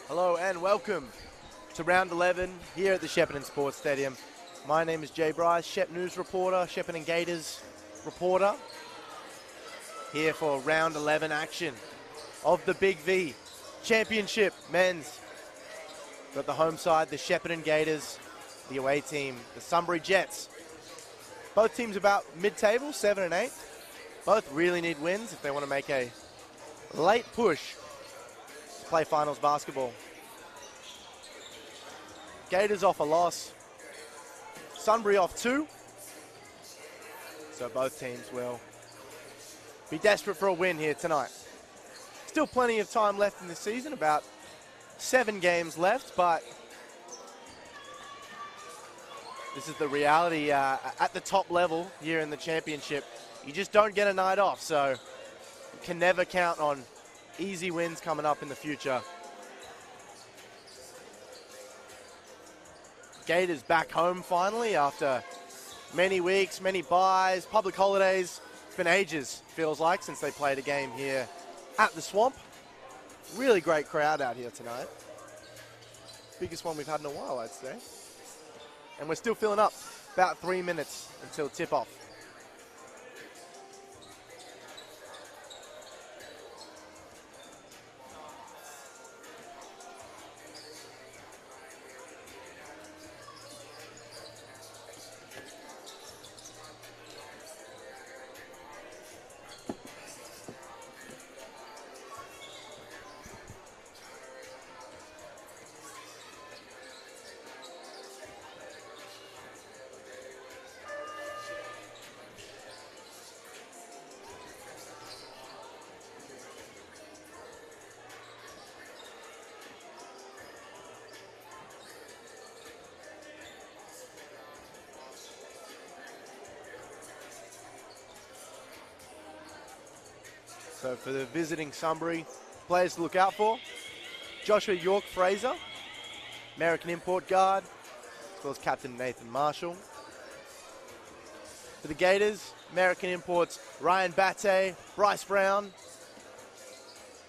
Hello and welcome to round 11 here at the Shepparton Sports Stadium. My name is Jay Bryce, Shep News reporter, Shepparton Gators reporter, here for round 11 action of the BigV Championship men's. Got the home side, the Shepparton Gators, the away team, the Sunbury Jets. Both teams about mid-table, 7 and 8. Both really need wins if they want to make a late push to play finals basketball. Gators off a loss, Sunbury off 2. So both teams will be desperate for a win here tonight. Still plenty of time left in the season, about 7 games left, but this is the reality at the top level here in the championship. You just don't get a night off, so you can never count on easy wins coming up in the future. Gators back home finally after many weeks, many byes, public holidays. It's been ages, feels like, since they played a game here at the Swamp. Really great crowd out here tonight. Biggest one we've had in a while, I'd say. And we're still filling up. About 3 minutes until tip-off. So for the visiting Sunbury, players to look out for: Joshua York-Fraser, American import guard, as well as captain Nathan Marshall. For the Gators, American imports Ryan Batte, Bryce Brown,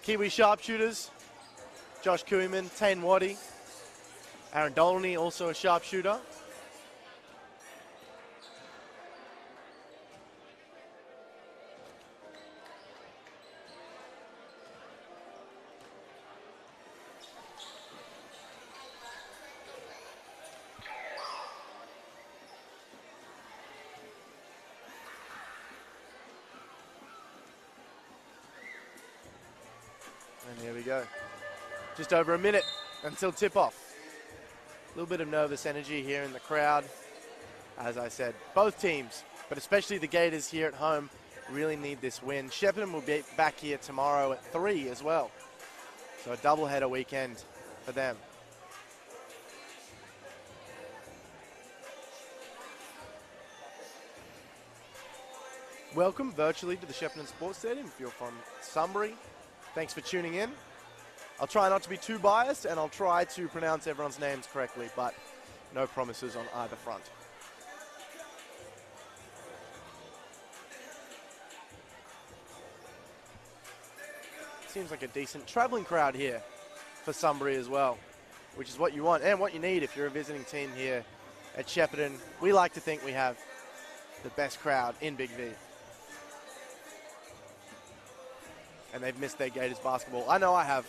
Kiwi sharpshooters, Josh Kuiman, Tane Waddy, Aaron Dolney, also a sharpshooter. And here we go. Just over a minute until tip-off. A little bit of nervous energy here in the crowd. As I said, both teams, but especially the Gators here at home, really need this win. Shepparton will be back here tomorrow at 3 as well. So a doubleheader weekend for them. Welcome virtually to the Shepparton Sports Stadium if you're from Sunbury. Thanks for tuning in. I'll try not to be too biased, and I'll try to pronounce everyone's names correctly, but no promises on either front. Seems like a decent traveling crowd here for Sunbury as well, which is what you want and what you need if you're a visiting team here at Shepparton. We like to think we have the best crowd in BigV. And they've missed their Gators basketball. I know I have.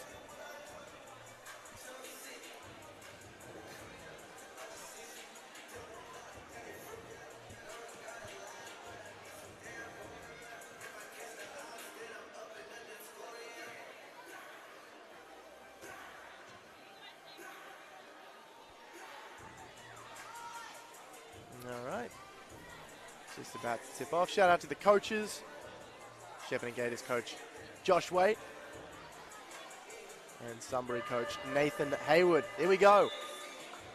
All right. Just about to tip off. Shout out to the coaches. Shepparton Gators coach Josh Waite and Sunbury coach Nathan Hayward. Here we go.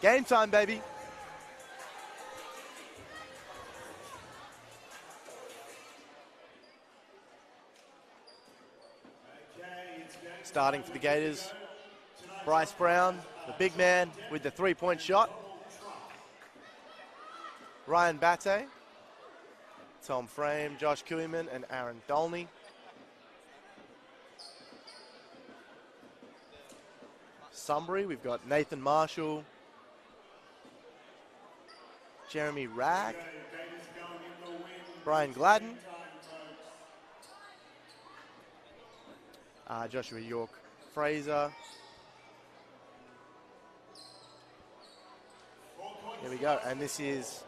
Game time, baby. Starting for the Gators, Bryce Brown, the big man with the three-point shot. Ryan Batte, Tom Frame, Josh Kuihman, and Aaron Dolney. Sunbury, we've got Nathan Marshall, Jeremy Ragg, Brian Gladden, Joshua York Fraser. Here we go, and this is,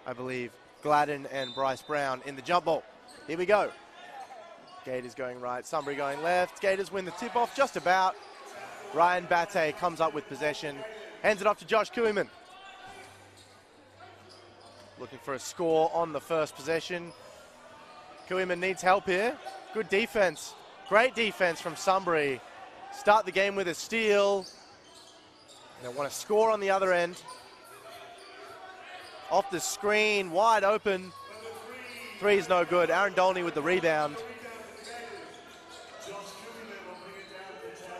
I believe, Gladden and Bryce Brown in the jump ball. Here we go. Gators going right, Sunbury going left. Gators win the tip-off just about. Ryan Batte comes up with possession, hands it off to Josh Kuihman. Looking for a score on the first possession. Kuihman needs help here. Good defense, great defense from Sunbury. Start the game with a steal. They want to score on the other end. Off the screen, wide open. Three is no good. Aaron Dolney with the rebound.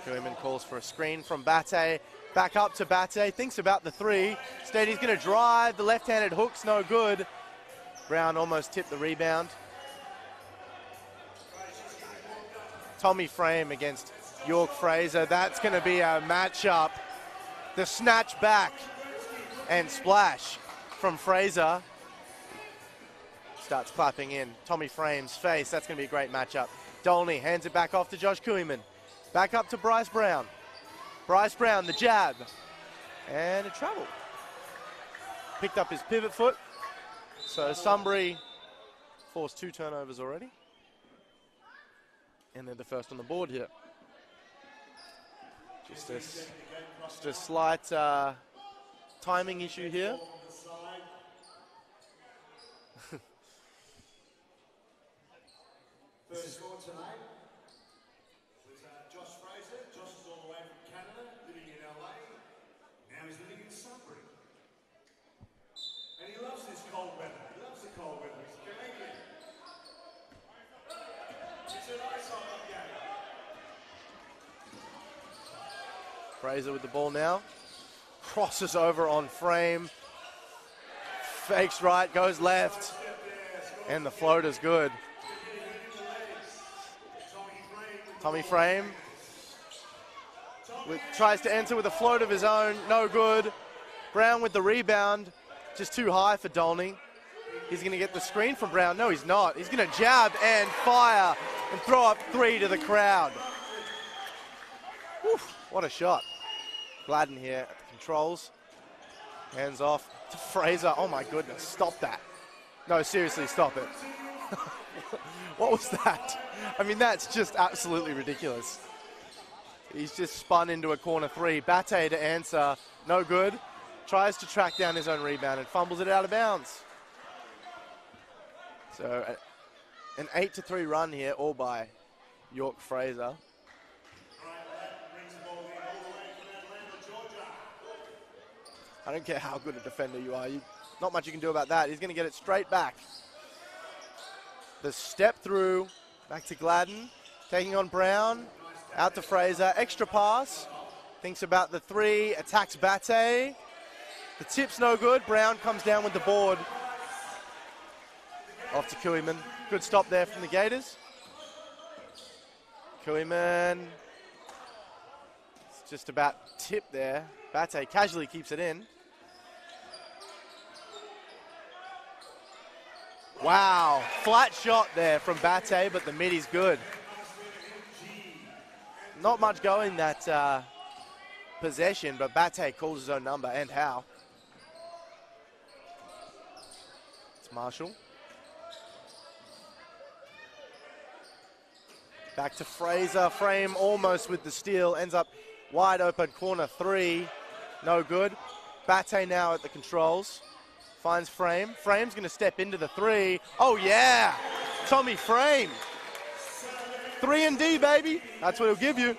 Kuihman calls for a screen from Batte. Back up to Batte, thinks about the three. Instead, he's going to drive. The left-handed hook's no good. Brown almost tipped the rebound. Tommy Frame against York Fraser. That's going to be a matchup. The snatch back and splash from Fraser. Starts clapping in Tommy Frame's face. That's going to be a great matchup. Dolney hands it back off to Josh Kuihman. Back up to Bryce Brown. Bryce Brown, the jab. And it traveled. Picked up his pivot foot. So Sunbury forced 2 turnovers already. And they're the first on the board here. Just a slight timing issue here. First score tonight was Josh Fraser. Josh is all the way from Canada, living in LA. Now he's living in Sunbury. And he loves this cold weather. He loves the cold weather. He's Canadian. It's a nice hockey game. Fraser with the ball now. Crosses over on Frame. Fakes right, goes left. And the floater's good. Tommy Frame tries to enter with a float of his own, no good. Brown with the rebound, just too high for Dolney. He's going to get the screen from Brown. No, he's not. He's going to jab and fire and throw up 3 to the crowd. Oof, what a shot. Gladden here at the controls. Hands off to Fraser. Oh my goodness, stop that. No, seriously, stop it. What was that? I mean, that's just absolutely ridiculous. He's just spun into a corner 3. Batte to answer, no good. Tries to track down his own rebound and fumbles it out of bounds. So an 8-3 run here, all by York Fraser. I don't care how good a defender you are. Not much you can do about that. He's going to get it straight back. The step through, back to Gladden, taking on Brown, out to Fraser, extra pass, thinks about the 3, attacks Batte. The tip's no good, Brown comes down with the board. Off to Kuihman, good stop there from the Gators. Kuihman, it's just about tip there. Batte casually keeps it in. Wow, flat shot there from Batte, but the middy's good. Not much going that possession, but Batte calls his own number, and how. It's Marshall. Back to Fraser, Frame almost with the steal, ends up wide open, corner 3, no good. Batte now at the controls. Finds Frame. Frame's going to step into the 3. Oh, yeah. Tommy Frame. 3 and D, baby. That's what he'll give you.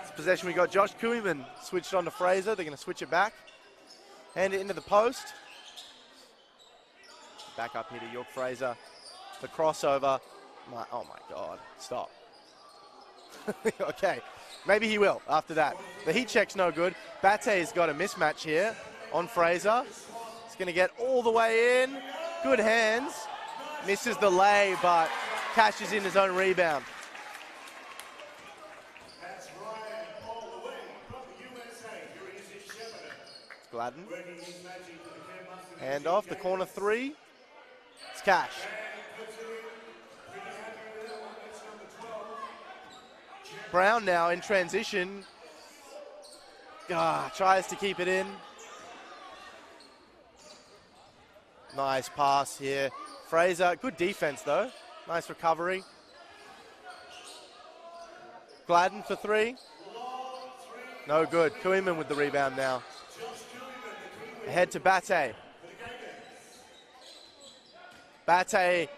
This possession, we got Josh Kuihman switched on to Fraser. They're going to switch it back. Hand it into the post. Back up here to York Fraser. The crossover. Oh my God, stop. Okay, maybe he will after that. The heat check's no good. Bate's got a mismatch here on Fraser. He's going to get all the way in. Good hands. Misses the lay, but cashes in his own rebound. That's right, all the way from the USA. Here he is in Shepparton. Gladden. Working his magic for the Ken Mustard. Hand off, the corner three. It's Cash. And puts it in. Pretty happy with that one. That's number 12. Brown now in transition. Tries to keep it in. Nice pass here. Fraser, good defense though. Nice recovery. Gladden for three. No good. Koeman with the rebound now. Ahead to Bate. Bate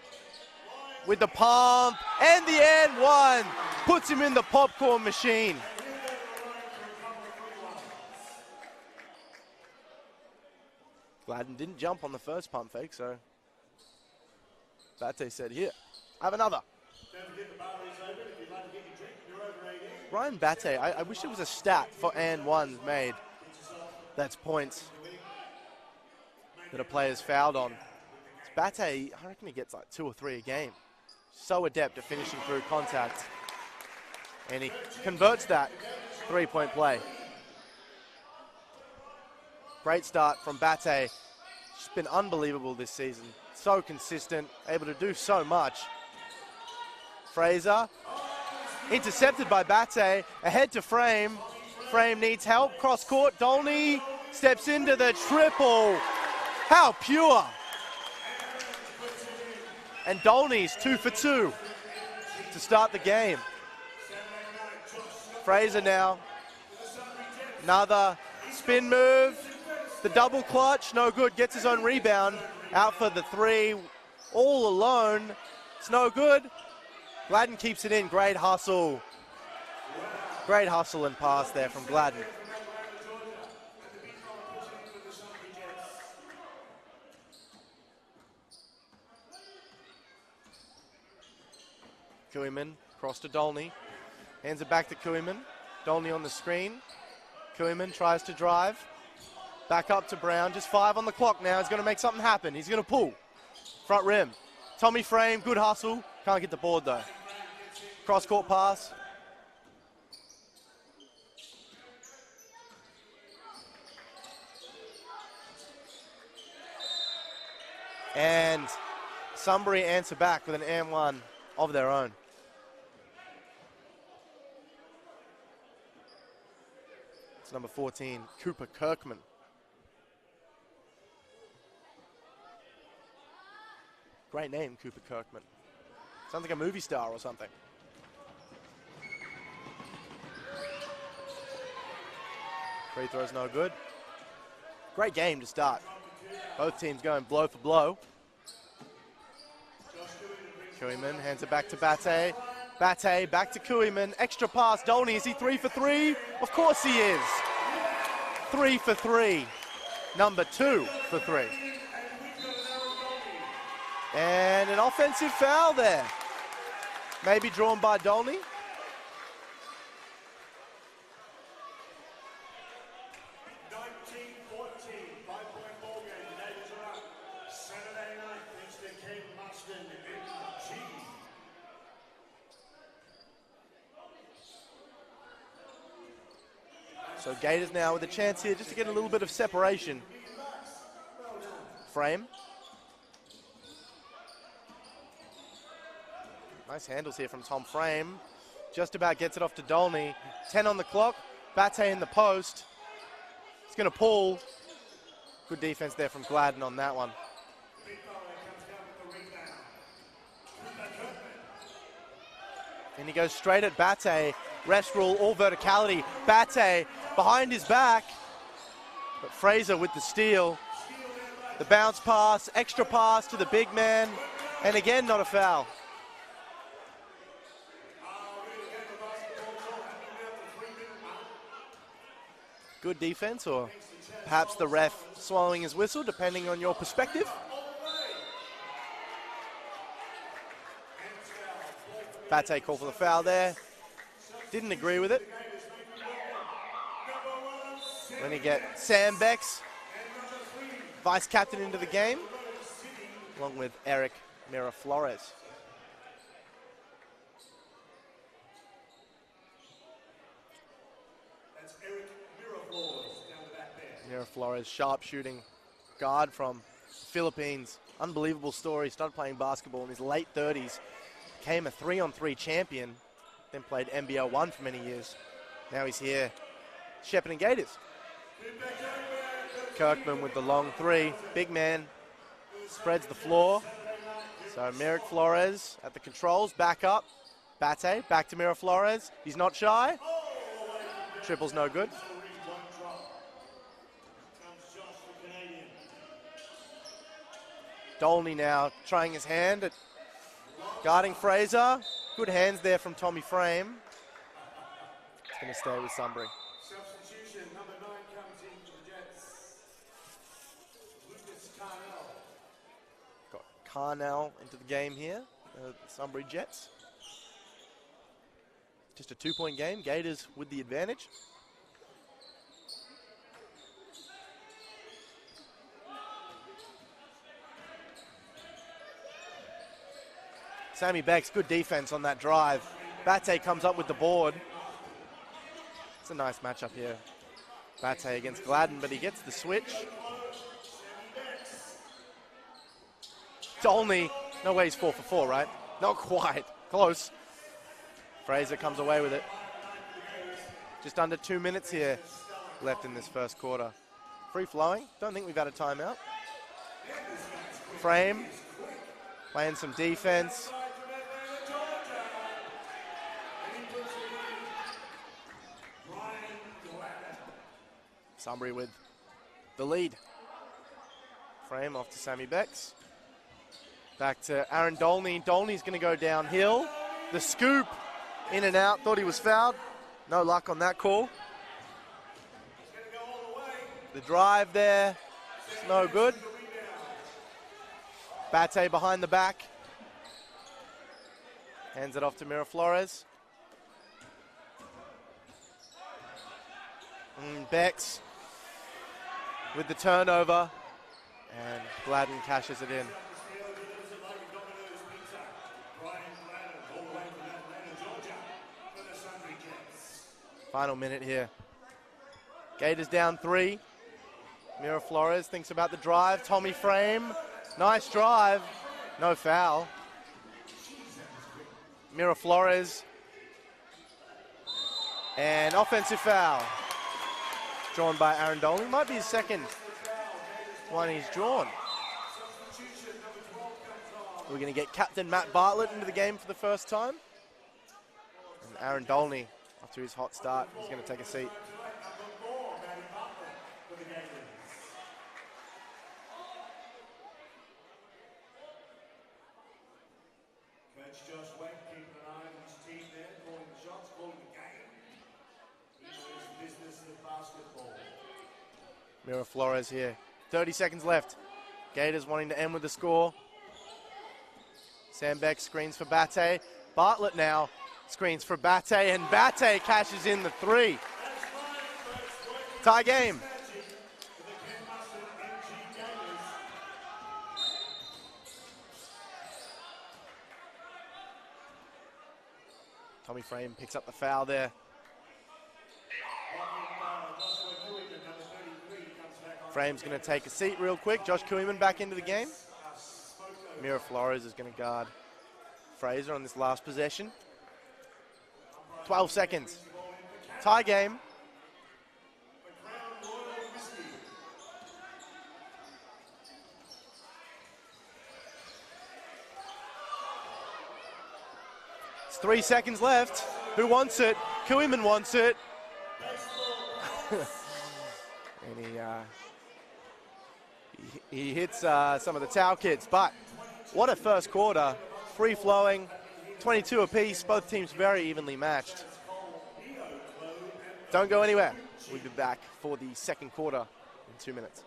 with the pump and the and one. Puts him in the popcorn machine. Gladden didn't jump on the first pump fake, so Bate said, here, have another. Don't forget the bar is open. If you'd like to get your drink, you're over 18. Ryan Bate, I wish it was a stat for and ones made. That's points that a player's fouled on. Bate, I reckon he gets like 2 or 3 a game. So adept at finishing through contact. And he converts that 3-point play. Great start from Bate. Just been unbelievable this season. So consistent, able to do so much. Fraser, intercepted by Bate, ahead to Frame. Frame needs help, cross court. Dolney steps into the triple. How pure. And Dolney's 2 for 2 to start the game. Fraser now. Another spin move. The double clutch, no good. Gets his own rebound. Out for the three. All alone. It's no good. Gladden keeps it in. Great hustle. Great hustle and pass there from Gladden. Koeman, cross to Dolney. Hands it back to Koeman. Dolney on the screen. Koeman tries to drive. Back up to Brown. Just 5 on the clock now. He's going to make something happen. He's going to pull. Front rim. Tommy Frame, good hustle. Can't get the board though. Cross-court pass. And Sunbury answer back with an and one of their own. It's number 14, Cooper Kirkman. Great name, Cooper Kirkman. Sounds like a movie star or something. Free throw's no good. Great game to start. Both teams going blow for blow. Koeman hands it back to Bate. Bate back to Koeman. Extra pass. Dolney, is he 3 for 3? Of course he is. 3 for 3. Number 2 for 3. And an offensive foul there. Maybe drawn by Dolney. So Gators now with a chance here just to get a little bit of separation. Frame. Nice handles here from Tom Frame. Just about gets it off to Dolney. 10 on the clock. Bate in the post. He's going to pull. Good defense there from Gladden on that one. And he goes straight at Bate. Rest rule, all verticality. Bate behind his back. But Fraser with the steal. The bounce pass, extra pass to the big man. And again, not a foul. Good defense, or perhaps the ref swallowing his whistle, depending on your perspective. Bate called for the foul there. Didn't agree with it. Then you get Sam Becks, vice captain, into the game, along with Eric Miraflores. That's Eric Miraflores down the back there. Miraflores, sharp shooting guard from Philippines. Unbelievable story. Started playing basketball in his late 30s. Became a 3-on-3 champion. Then played NBL 1 for many years. Now he's here. Shepparton Gators. Kirkman with the long three. Big man. Spreads the floor. So Miraflores at the controls. Back up. Bate. Back to Miraflores. He's not shy. Triple's no good. Dolney now trying his hand at guarding Fraser. Good hands there from Tommy Frame. It's going to stay with Sunbury. Substitution, number 9 comes in for the Jets. Lucas Carnell. Got Carnell into the game here, the Sunbury Jets. Just a 2-point game, Gators with the advantage. Sammy Becks, good defense on that drive. Bate comes up with the board. It's a nice matchup here. Bate against Gladden, but he gets the switch. Dolney, no way he's 4 for 4, right? Not quite, close. Fraser comes away with it. Just under 2 minutes here left in this first quarter. Free flowing, don't think we've had a timeout. Frame, playing some defense. Sunbury with the lead. Frame off to Sammy Becks. Back to Aaron Dolney. Dolney's going to go downhill. The scoop, in and out. Thought he was fouled. No luck on that call. The drive there, it's no good. Bate behind the back. Hands it off to Miraflores. Becks with the turnover, and Gladden cashes it in. Final minute here. Gators down 3. Miraflores thinks about the drive. Tommy Frame, nice drive, no foul. Miraflores, and offensive foul. Drawn by Aaron Dolney. Might be his second one he's drawn. We're going to get Captain Matt Bartlett into the game for the first time. And Aaron Dolney, after his hot start, is going to take a seat. Coach Josh Wake keeping an eye on his team there, calling the shots, calling the game. He knows the business of basketball. Miraflores here. 30 seconds left. Gators wanting to end with the score. Sam Beck screens for Bate. Bartlett now screens for Bate, and Bate cashes in the 3. Tie game. Tommy Frame picks up the foul there. Frame's going to take a seat real quick. Josh Kuiman back into the game. Miraflores is going to guard Fraser on this last possession. 12 seconds. Tie game. It's 3 seconds left. Who wants it? Kuiman wants it. And he hits some of the Tau kids, but what a first quarter. Free-flowing, 22 apiece, both teams very evenly matched. Don't go anywhere. We'll be back for the second quarter in 2 minutes.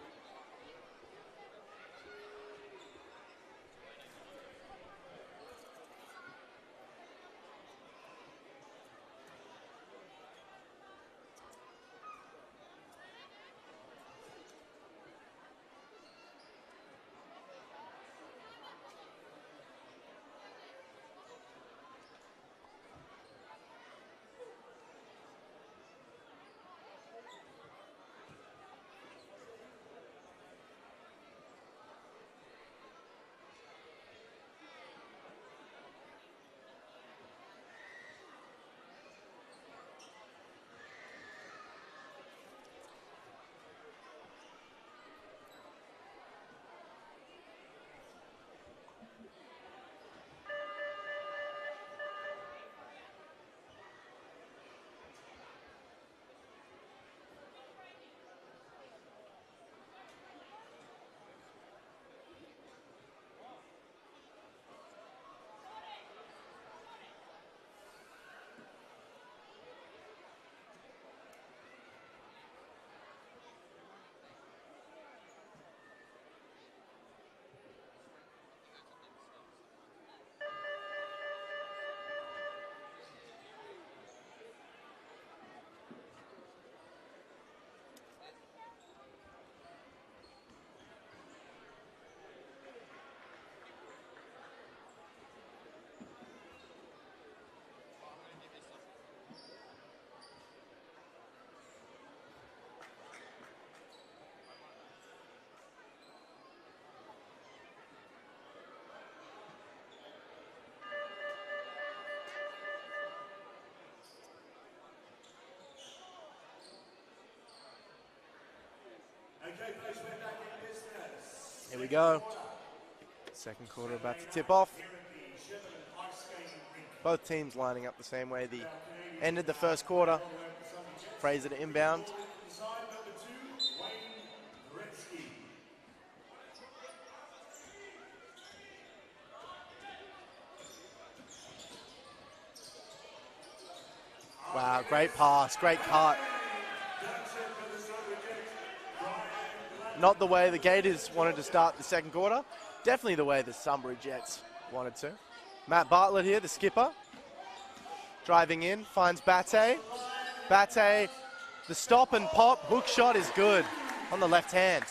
Here we go. Second quarter about to tip off. Both teams lining up the same way they ended the first quarter. Fraser to inbound. Wow, great pass, great cut. Not the way the Gators wanted to start the second quarter. Definitely the way the Sunbury Jets wanted to. Matt Bartlett here, the skipper. Driving in, finds Bate. Bate, the stop and pop, hook shot is good on the left hand.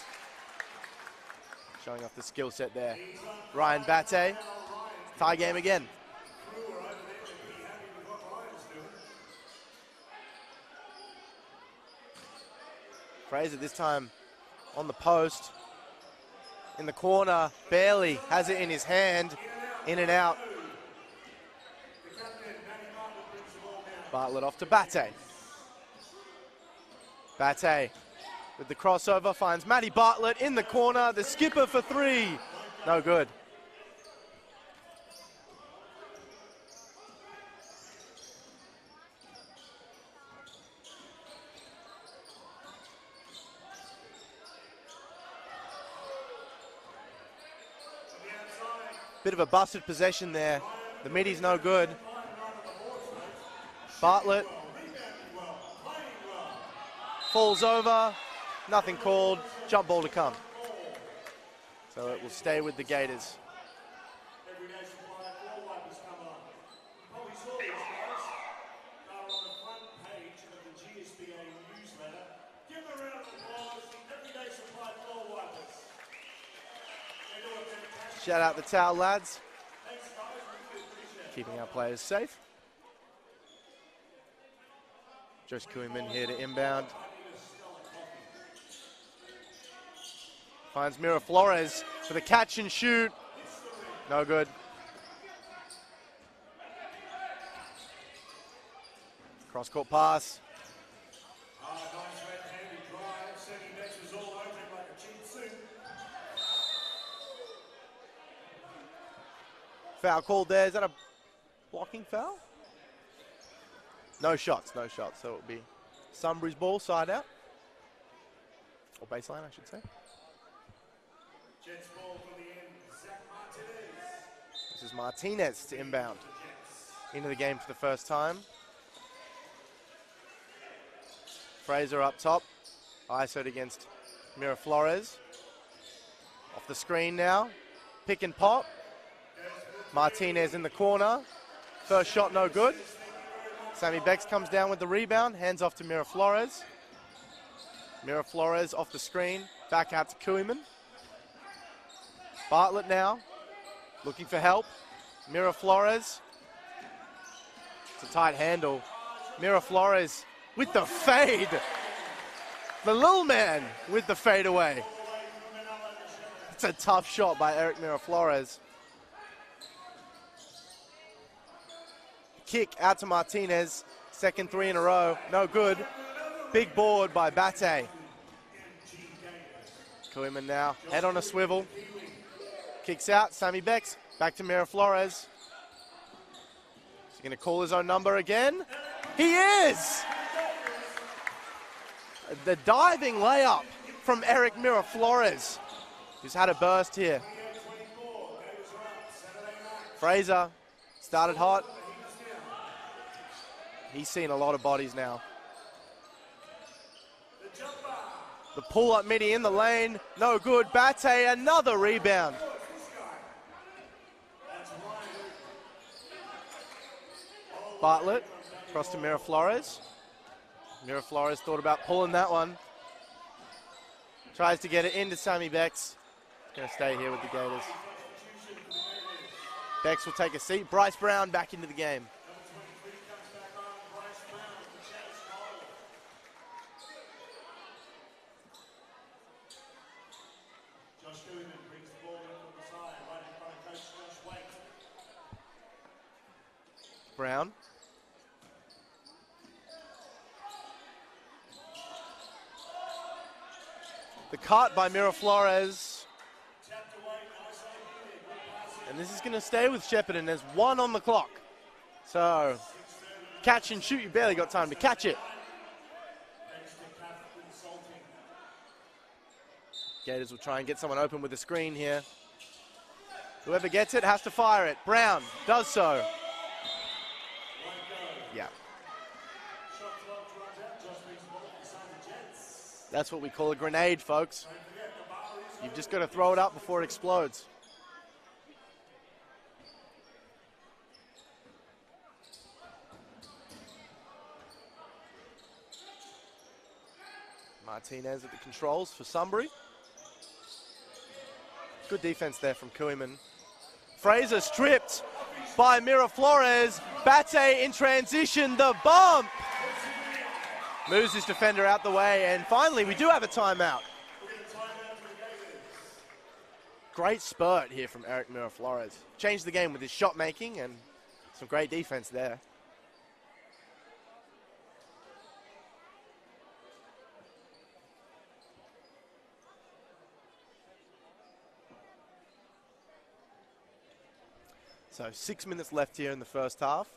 Showing off the skill set there. Ryan Bate, tie game again. Fraser this time on the post. In the corner, barely has it in his hand. In and out. Bartlett off to Bate. Bate with the crossover finds Matty Bartlett in the corner. The skipper for three. No good. Bit of a busted possession there. The middy's no good. Bartlett falls over. Nothing called. Jump ball to come. So it will stay with the Gators. Shout out the towel lads. Keeping our players safe. Josh Kuhlman here to inbound. Finds Mira Flores for the catch and shoot. No good. Cross-court pass. Foul called there. Is that a blocking foul? No shots, no shots. So it'll be Sunbury's ball, side out. Or baseline, I should say. Jets ball from the end, Zach Martinez. This is Martinez to inbound. Into the game for the first time. Fraser up top. ISO'd against Mira Flores. Off the screen now. Pick and pop. Martinez in the corner. First shot no good. Sammy Becks comes down with the rebound. Hands off to Mira Flores. Mira Flores off the screen. Back out to Kuhlman. Bartlett now. Looking for help. Mira Flores. It's a tight handle. Mira Flores with the fade. The little man with the fade away. It's a tough shot by Eric Mira Flores. Kick out to Martinez. Second three in a row. No good. Big board by Bate. Kuhlman now. Head on a swivel. Kicks out. Sammy Becks. Back to Mira Flores. Is he going to call his own number again? He is! The diving layup from Eric Mira Flores, who's had a burst here. Fraser started hot. He's seen a lot of bodies now. The pull-up midi in the lane, no good. Bate, another rebound. Bartlett, across to Mira Flores. Mira Flores thought about pulling that one. Tries to get it into Sammy Becks. Going to stay here with the Gators. Becks will take a seat. Bryce Brown back into the game. Brown. The cut by Mira Flores. this is going to stay with Shepparton. There's 1 on the clock. So, catch and shoot. You barely got time to catch it. Gators will try and get someone open with a screen here. Whoever gets it has to fire it. Brown does so. Yeah. That's what we call a grenade, folks. You've just got to throw it up before it explodes. Martinez at the controls for Sunbury. Good defense there from Koeman. Fraser stripped by Miraflores. Bate in transition, the bump. Moves his defender out the way, and finally we do have a timeout. Great spurt here from Eric Miraflores. Changed the game with his shot making and some great defense there. So 6 minutes left here in the first half.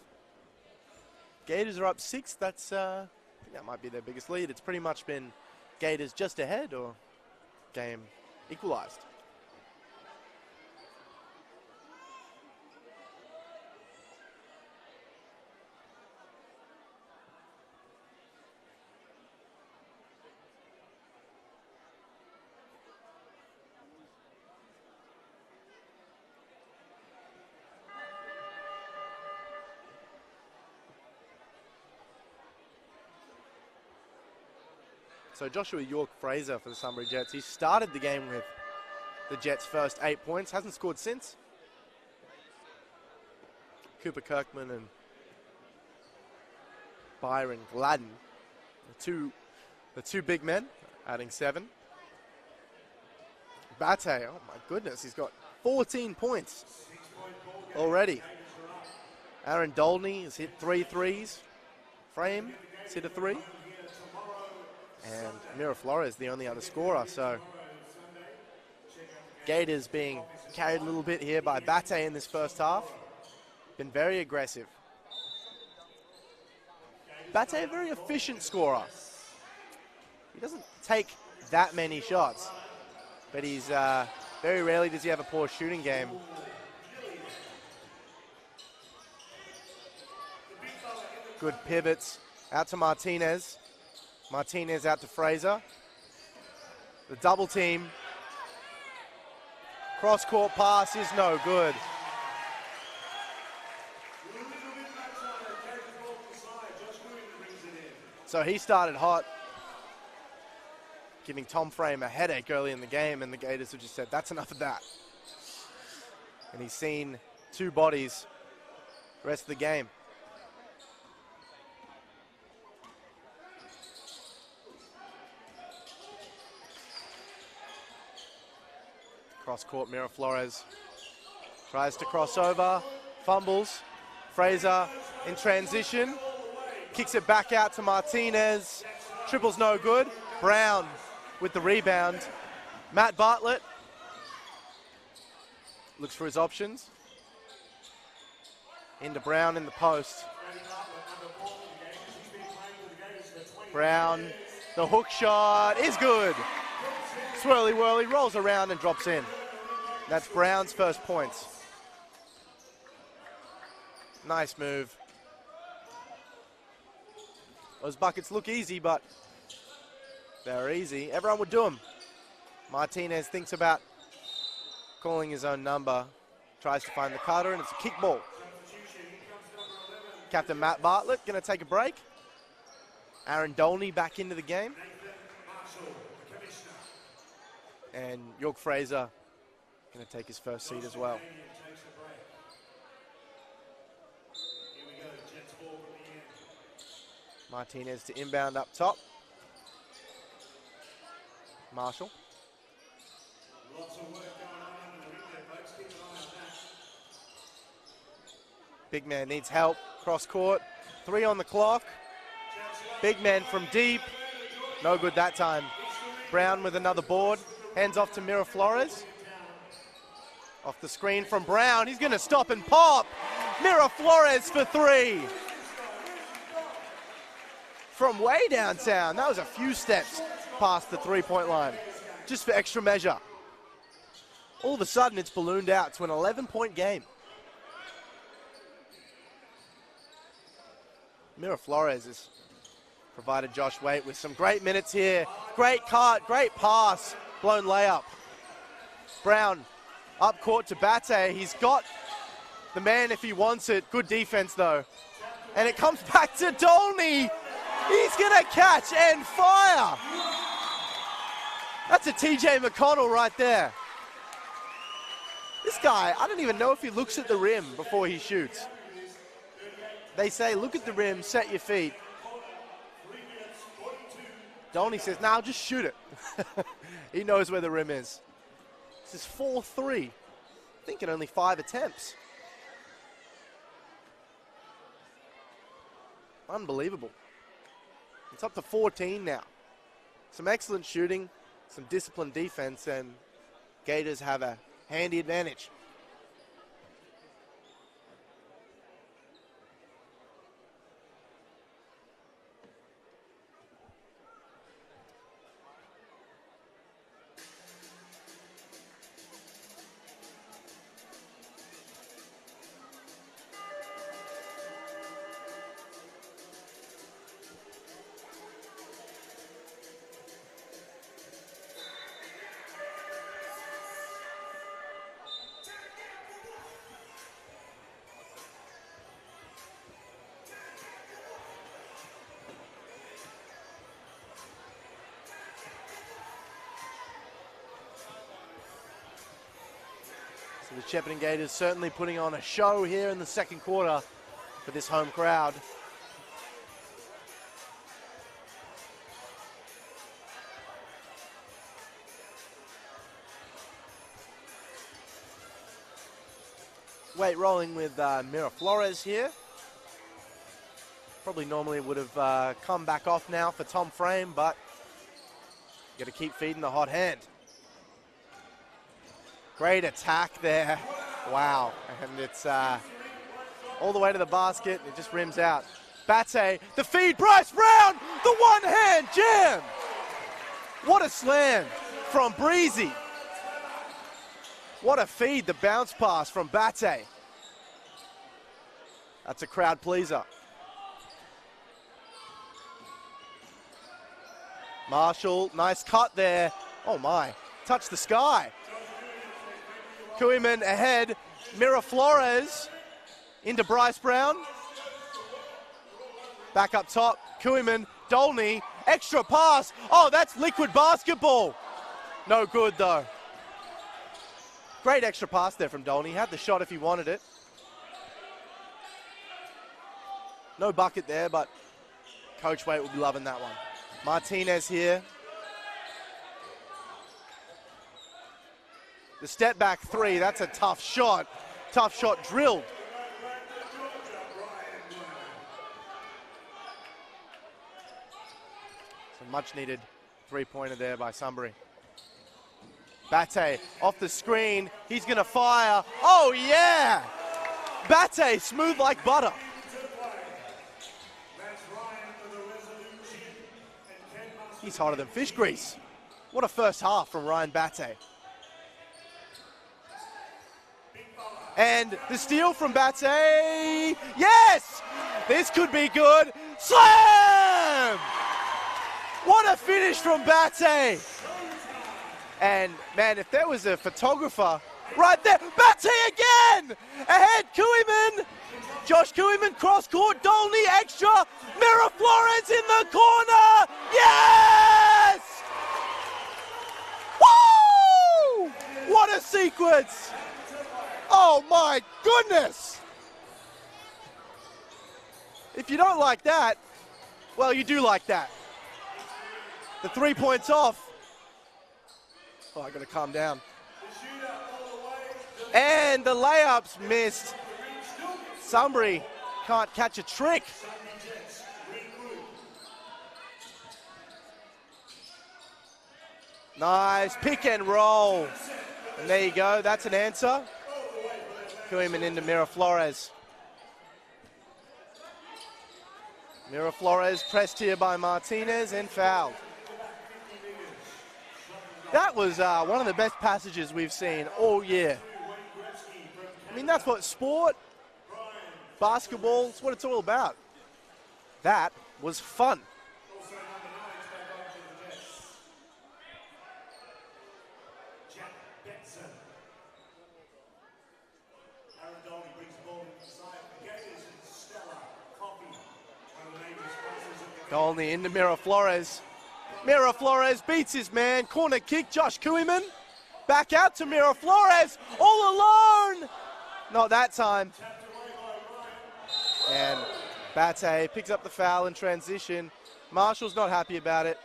Gators are up 6. That's I think that might be their biggest lead. It's pretty much been Gators just ahead or game equalized. So Joshua York-Fraser for the Sunbury Jets. He started the game with the Jets' first 8 points. Hasn't scored since. Cooper Kirkman and Byron Gladden, the two big men, adding 7. Bate, oh my goodness, he's got 14 points already. Aaron Dolney has hit 3 threes. Frame has hit a 3. And Miraflores, the only other scorer. So Gators being carried a little bit here by Bate in this first half. Been very aggressive. Bate, a very efficient scorer. He doesn't take that many shots, but he's very rarely does he have a poor shooting game. Good pivots out to Martinez. Martinez out to Fraser. The double team. Cross-court pass is no good. So he started hot, giving Tom Frame a headache early in the game, and the Gators have just said, that's enough of that. And he's seen 2 bodies the rest of the game. Cross-court, Miraflores tries to cross over, fumbles. Fraser in transition, kicks it back out to Martinez. Triple's no good. Brown with the rebound. Matt Bartlett looks for his options. Into Brown in the post. Brown, the hook shot is good. Swirly whirly, rolls around and drops in. That's Brown's first points. Nice move. Those buckets look easy, but they're easy. Everyone would do them. Martinez thinks about calling his own number. Tries to find the cutter, and it's a kick ball. Captain Matt Bartlett going to take a break. Aaron Dolney back into the game. And York-Fraser going to take his first seat as well. Martinez to inbound up top. Marshall. Big man needs help. Cross court. 3 on the clock. Big man from deep. No good that time. Brown with another board. Hands off to Miraflores. Off the screen from Brown. He's going to stop and pop. Flores for three. From way downtown. That was a few steps past the three-point line. Just for extra measure. All of a sudden, it's ballooned out to an 11-point game. Flores has provided Josh Waite with some great minutes here. Great cut, great pass, blown layup. Brown up court to Bate. He's got the man if he wants it. Good defense though. And it comes back to Dolney. He's gonna catch and fire. That's a TJ McConnell right there. This guy, I don't even know if he looks at the rim before he shoots. They say, look at the rim, set your feet. Dolney says, nah, just shoot it. He knows where the rim is. This is 4-3. I think in only 5 attempts. Unbelievable. It's up to 14 now. Some excellent shooting, some disciplined defense, and Gators have a handy advantage. So the Shepparton Gators certainly putting on a show here in the second quarter for this home crowd. Waite rolling with Flores here. Probably normally would have come back off now for Tom Frame, but got to keep feeding the hot hand. Great attack there. Wow. And it's all the way to the basket. It just rims out. Bate, the feed, Bryce Brown, the one-hand jam. What a slam from Breezy. What a feed, the bounce pass from Bate. That's a crowd pleaser. Marshall, nice cut there. Oh my, touch the sky. Kuiman ahead, Flores into Bryce Brown. Back up top, Kuiman, Dolney, extra pass. Oh, that's liquid basketball. No good though. Great extra pass there from Dolney. Had the shot if he wanted it. No bucket there, but Coach Waite will be loving that one. Martinez here. The step back three, that's a tough shot. Tough shot drilled. Some much needed three-pointer there by Sunbury. Bate off the screen, he's gonna fire. Oh yeah! Bate, smooth like butter. He's hotter than fish grease. What a first half from Ryan Bate. And the steal from Bate, yes! This could be good. Slam! What a finish from Bate. And man, if there was a photographer right there, Bate again! Ahead, Kuiman! Josh Kuiman, cross court, Dolney, extra, Flores in the corner! Yes! Woo! What a sequence! Oh my goodness! If you don't like that, well, you do like that. The 3 points off. Oh, I gotta calm down. And the layups missed. Sunbury can't catch a trick. Nice pick and roll. And there you go, that's an answer. Koeman into Mira Flores. Mira Flores pressed here by Martinez and fouled. That was one of the best passages we've seen all year. I mean, that's what sport, basketball, it's what it's all about. That was fun. Dolney into Mira Flores. Mira Flores beats his man. Corner kick, Josh Koeman. Back out to Mira Flores, all alone. Not that time. And Bate picks up the foul in transition. Marshall's not happy about it.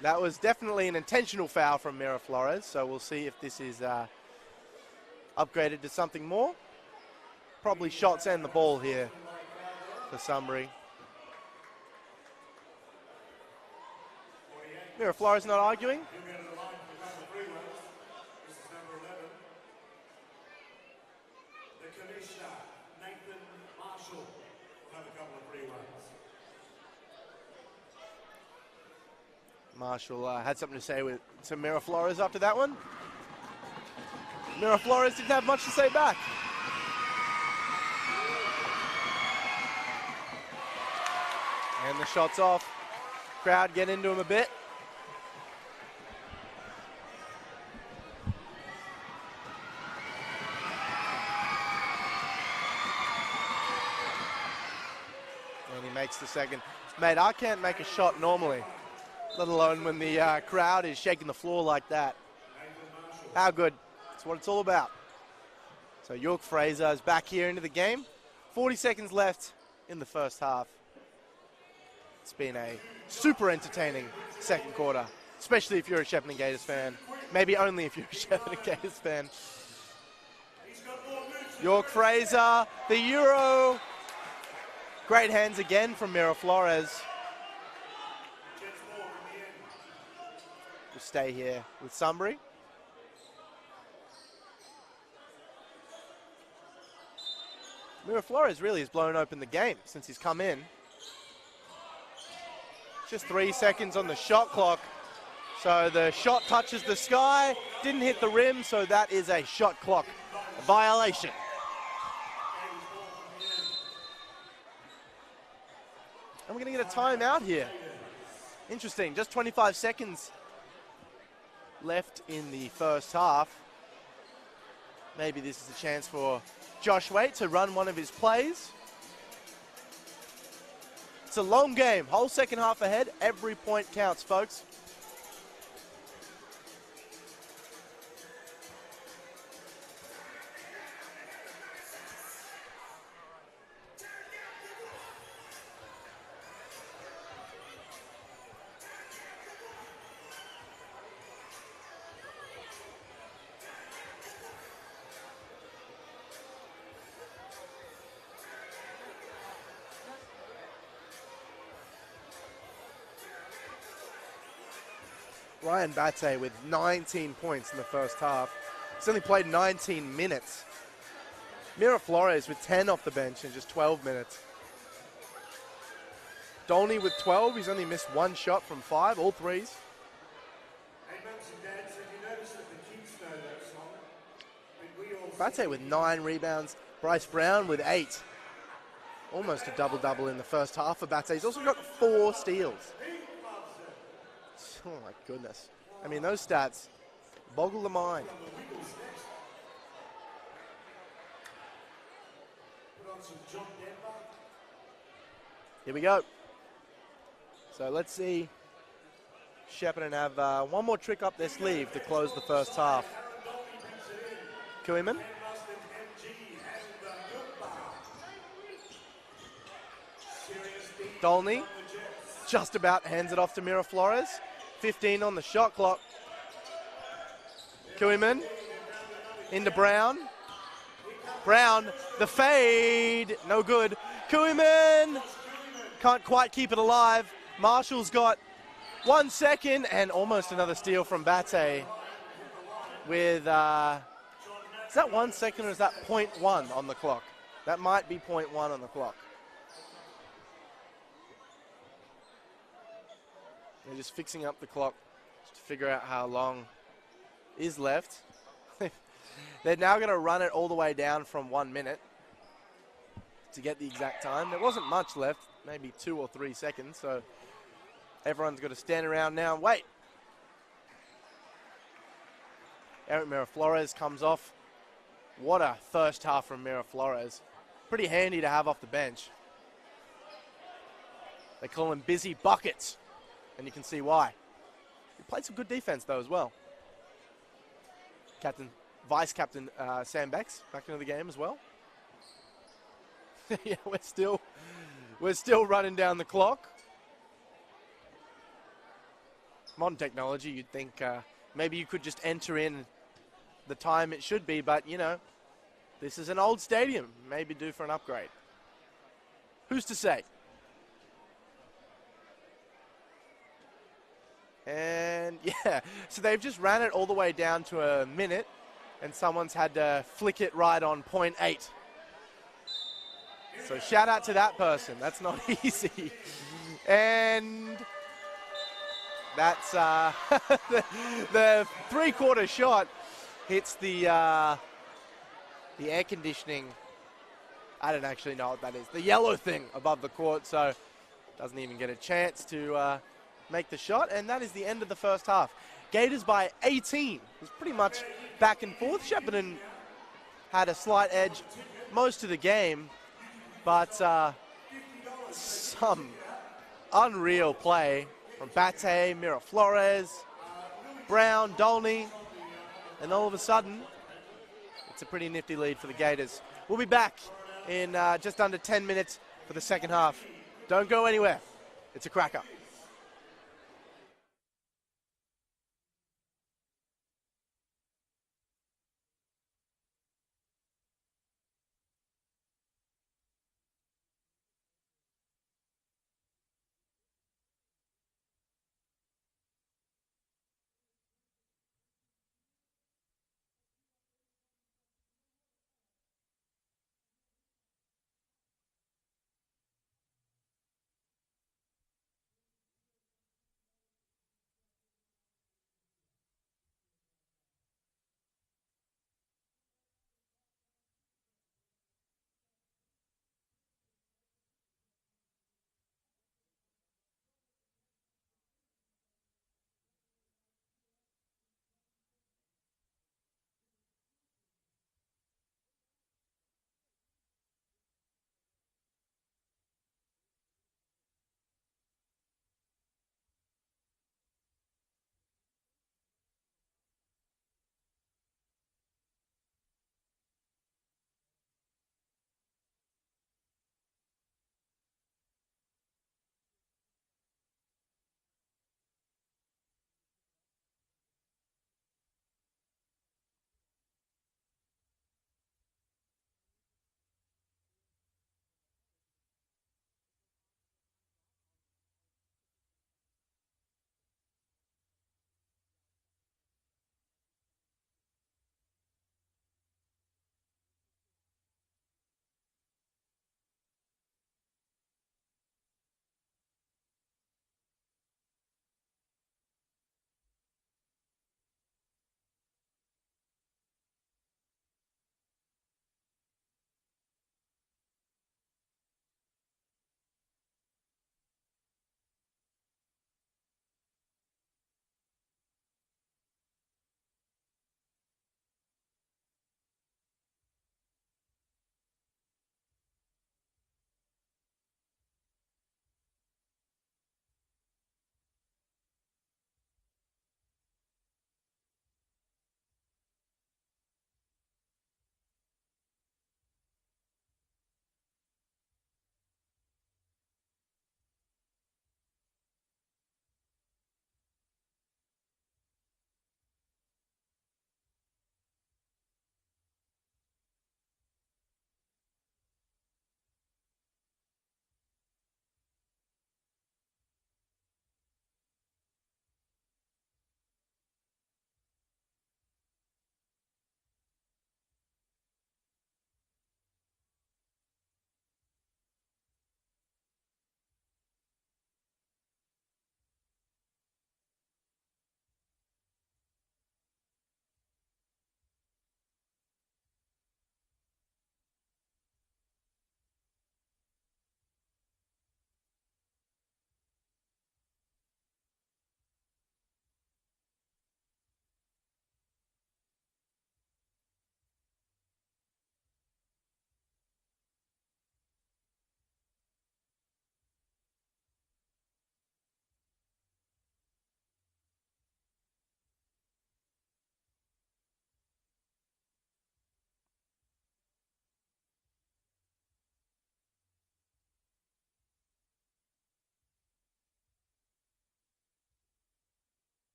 That was definitely an intentional foul from Mira Flores, so we'll see if this is upgraded to something more. Probably shots and the ball here for Sunbury. Mira Flores not arguing. Marshall had something to say to Mira Flores after that one. Mira Flores didn't have much to say back. And the shot's off. Crowd get into him a bit. And he makes the second. Mate, I can't make a shot normally, let alone when the crowd is shaking the floor like that. How good. That's what it's all about. So York Fraser is back here into the game. 40 seconds left in the first half. It's been a super entertaining second quarter, especially if you're a Shepparton Gators fan. Maybe only if you're a Shepparton Gators fan. York Fraser, the Euro. Great hands again from Mira Flores. We'll stay here with Sunbury. Mira Flores really has blown open the game since he's come in. Just 3 seconds on the shot clock. So the shot touches the sky, didn't hit the rim, so that is a shot clock violation. And we're going to get a timeout here. Interesting, just 25 seconds left in the first half. Maybe this is a chance for Josh Waite to run one of his plays. It's a long game, whole second half ahead. Every point counts, folks. Ryan Bate with 19 points in the first half. He's only played 19 minutes. Mira Flores with 10 off the bench in just 12 minutes. Dolney with 12. He's only missed one shot from 5, all threes. Bate with 9 rebounds. Bryce Brown with 8. Almost a double-double in the first half for Bate. He's also got 4 steals. Oh my goodness. I mean, those stats boggle the mind. Here we go. So let's see Shepparton have one more trick up their sleeve to close the first half. Koeman. Dolney just about hands it off to Mira Flores. 15 on the shot clock. Koeman into Brown. Brown, the fade, no good. Koeman can't quite keep it alive. Marshall's got 1 second and almost another steal from Bate with, is that 1 second or is that 0.1 on the clock? That might be 0.1 on the clock. They're just fixing up the clock to figure out how long is left. They're now going to run it all the way down from 1 minute to get the exact time. There wasn't much left, maybe 2 or 3 seconds, so everyone's got to stand around now and wait. Eric Miraflores comes off. What a first half from Miraflores. Pretty handy to have off the bench. They call him Busy Buckets, and you can see why. He played some good defense, though, as well. Vice Captain Sam Bex back into the game as well. Yeah, we're still running down the clock. Modern technology, you'd think maybe you could just enter in the time it should be, but you know, this is an old stadium, maybe due for an upgrade. Who's to say? And yeah, so they've just ran it all the way down to a minute, and someone's had to flick it right on 0.8. So shout out to that person. That's not easy. And that's the three-quarter shot hits the air conditioning. I don't actually know what that is. The yellow thing above the court, so doesn't even get a chance to make the shot. And that is the end of the first half. Gators by 18. It was pretty much back and forth. Shepparton had a slight edge most of the game, but some unreal play from Bate, Miraflores, Brown, Dolney, and all of a sudden, it's a pretty nifty lead for the Gators. We'll be back in just under 10 minutes for the second half. Don't go anywhere. It's a cracker.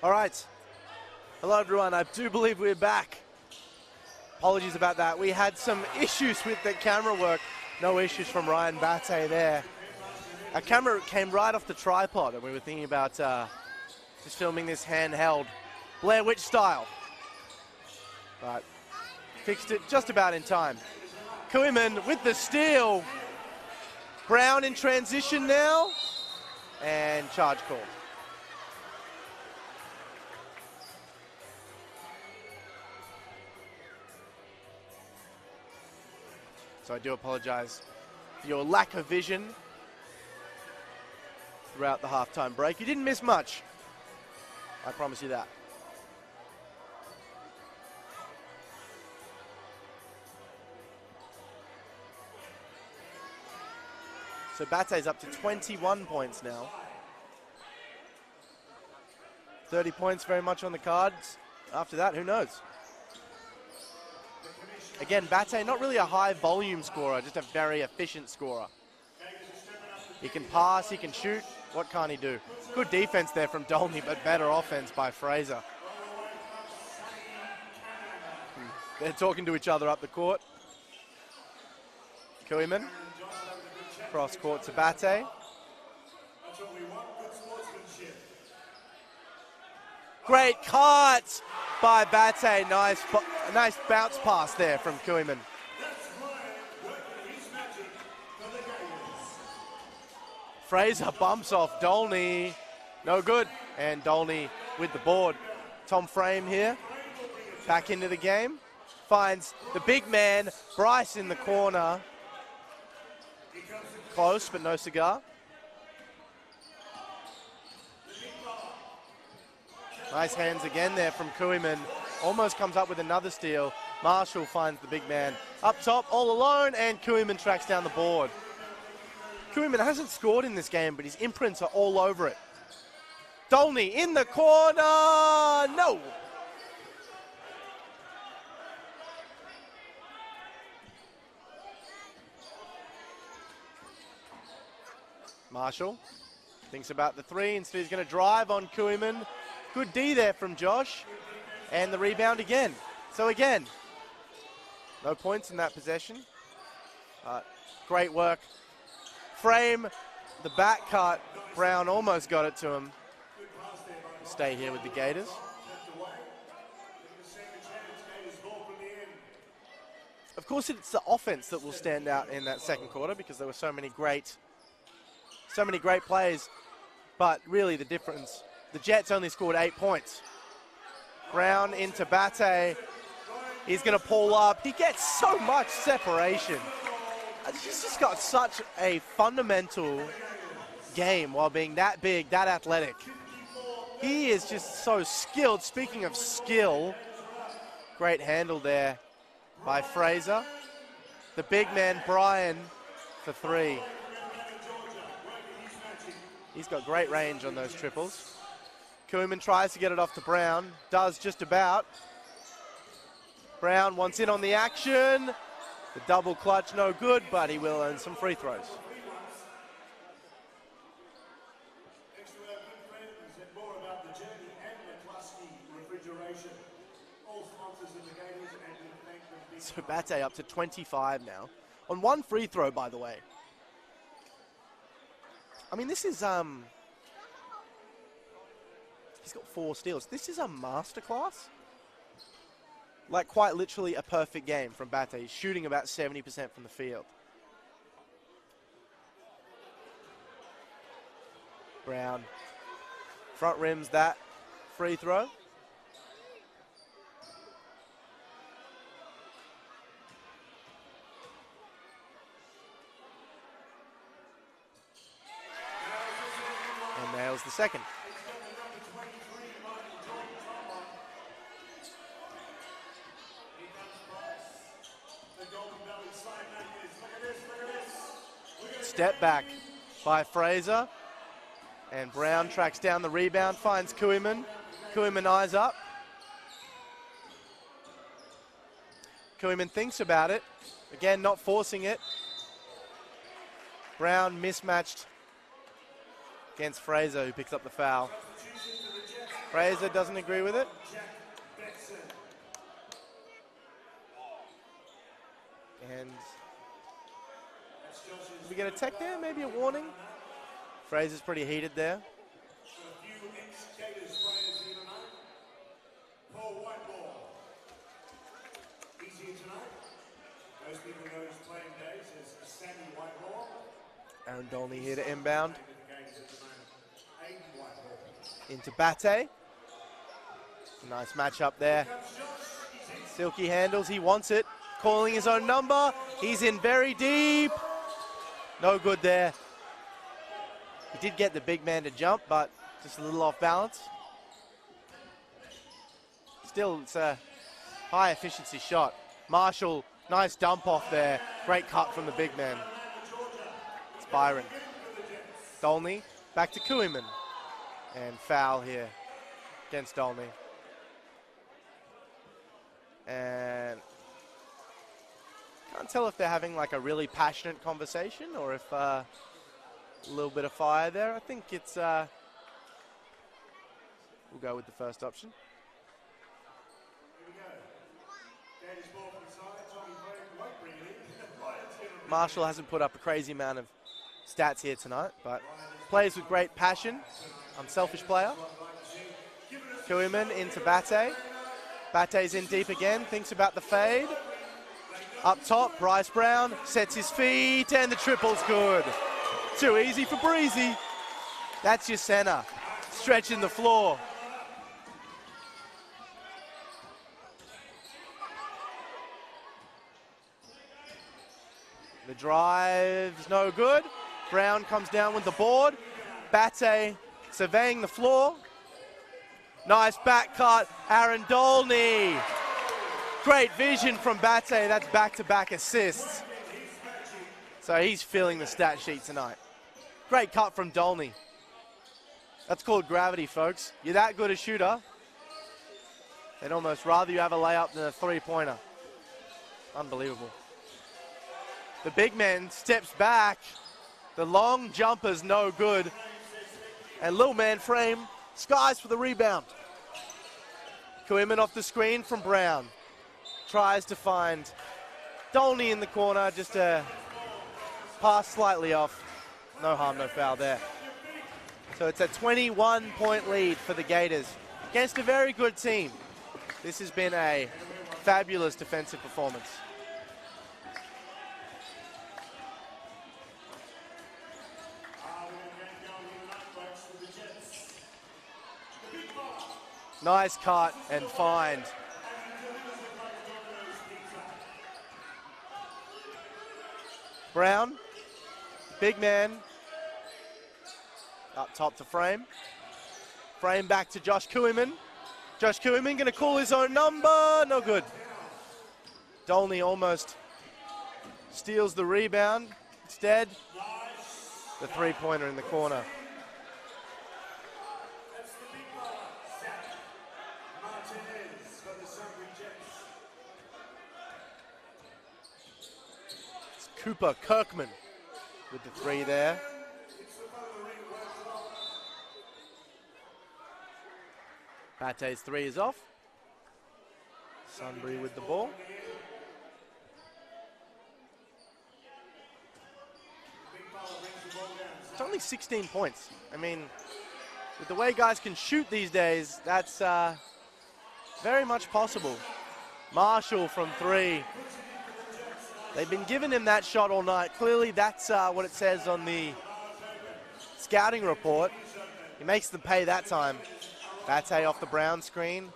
All right. Hello, everyone. I do believe we're back. Apologies about that. We had some issues with the camera work. No issues from Ryan Batte there. Our camera came right off the tripod, and we were thinking about just filming this handheld, Blair Witch style. But fixed it just about in time. Koeman with the steal. Brown in transition now. And charge call. So I do apologize for your lack of vision throughout the halftime break. You didn't miss much. I promise you that. So Batte's up to 21 points now. 30 points very much on the cards. After that, who knows? Again, Batte, not really a high volume scorer, just a very efficient scorer. He can pass, he can shoot. What can't he do? Good defense there from Dolney, but better offense by Fraser. They're talking to each other up the court. Koeman, cross court to Batte. Great cut by Batte. Nice bounce pass there from Koeman. Fraser bumps off Dolney. No good. And Dolney with the board. Tom Frame here. Back into the game. Finds the big man, Bryce, in the corner. Close, but no cigar. Nice hands again there from Koeman. Almost comes up with another steal. Marshall finds the big man up top all alone, and Koeman tracks down the board. Koeman hasn't scored in this game, but his imprints are all over it. Dolney in the corner. No. Marshall thinks about the three. Instead, he's going to drive on Koeman. Good D there from Josh. And the rebound again. So again, no points in that possession. Great work. Frame, the back cut. Brown almost got it to him. Stay here with the Gators. Of course, it's the offense that will stand out in that second quarter because there were so many great plays. But really the difference, the Jets only scored 8 points. Brown into Batte. He's going to pull up. He gets so much separation. He's just got such a fundamental game while being that big, that athletic. He is just so skilled. Speaking of skill, great handle there by Fraser. The big man, Brian, for three. He's got great range on those triples. Koeman tries to get it off to Brown. Does just about. Brown wants in on the action. The double clutch, no good, but he will earn some free throws. So Batte up to 25 now. On one free throw, by the way. I mean, this is, he's got 4 steals. This is a masterclass. Like, quite literally a perfect game from Batte. He's shooting about 70% from the field. Brown front rims that free throw. And nails the second. Step back by Fraser. And Brown tracks down the rebound, finds Koeman. Koeman eyes up. Koeman thinks about it. Again, not forcing it. Brown mismatched against Fraser, who picks up the foul. Fraser doesn't agree with it. And did we get a tech there? Maybe a warning? Fraser's pretty heated there. Aaron Dolney here to inbound. Into Bate. Nice matchup there. Silky handles, he wants it. Calling his own number. He's in very deep. No good there. He did get the big man to jump, but just a little off balance. Still, it's a high efficiency shot. Marshall, nice dump off there. Great cut from the big man. It's Byron. Dolney, back to Kuiman. And foul here against Dolney. And can't tell if they're having like a really passionate conversation or if a little bit of fire there. I think it's, we'll go with the first option. Marshall hasn't put up a crazy amount of stats here tonight, but plays with great passion. Unselfish player. Kuiman into Bate. Bate's in deep again, thinks about the fade. Up top, Bryce Brown sets his feet, and the triple's good. Too easy for Breezy. That's your center, stretching the floor. The drive's no good. Brown comes down with the board. Bate surveying the floor. Nice back cut, Aaron Dolney. Great vision from Bate, that's back-to-back assists. So he's filling the stat sheet tonight. Great cut from Dolney. That's called gravity, folks. You're that good a shooter, they'd almost rather you have a layup than a three-pointer. Unbelievable. The big man steps back. The long jumper's no good. And little man frame skies for the rebound. Kuiman off the screen from Brown. Tries to find Dolney in the corner, just a pass slightly off. No harm, no foul there. So it's a 21-point lead for the Gators against a very good team. This has been a fabulous defensive performance. Nice cut and find. Brown, big man, up top to Frame. Frame back to Josh Kuiman. Josh Kuiman gonna call his own number, no good. Dolney almost steals the rebound. Instead, the three-pointer in the corner. Cooper Kirkman with the three there. Bate's three is off. Sunbury with the ball. It's only 16 points. I mean, with the way guys can shoot these days, that's very much possible. Marshall from three. They've been giving him that shot all night. Clearly, that's what it says on the scouting report. He makes them pay that time. Bate off the Brown screen.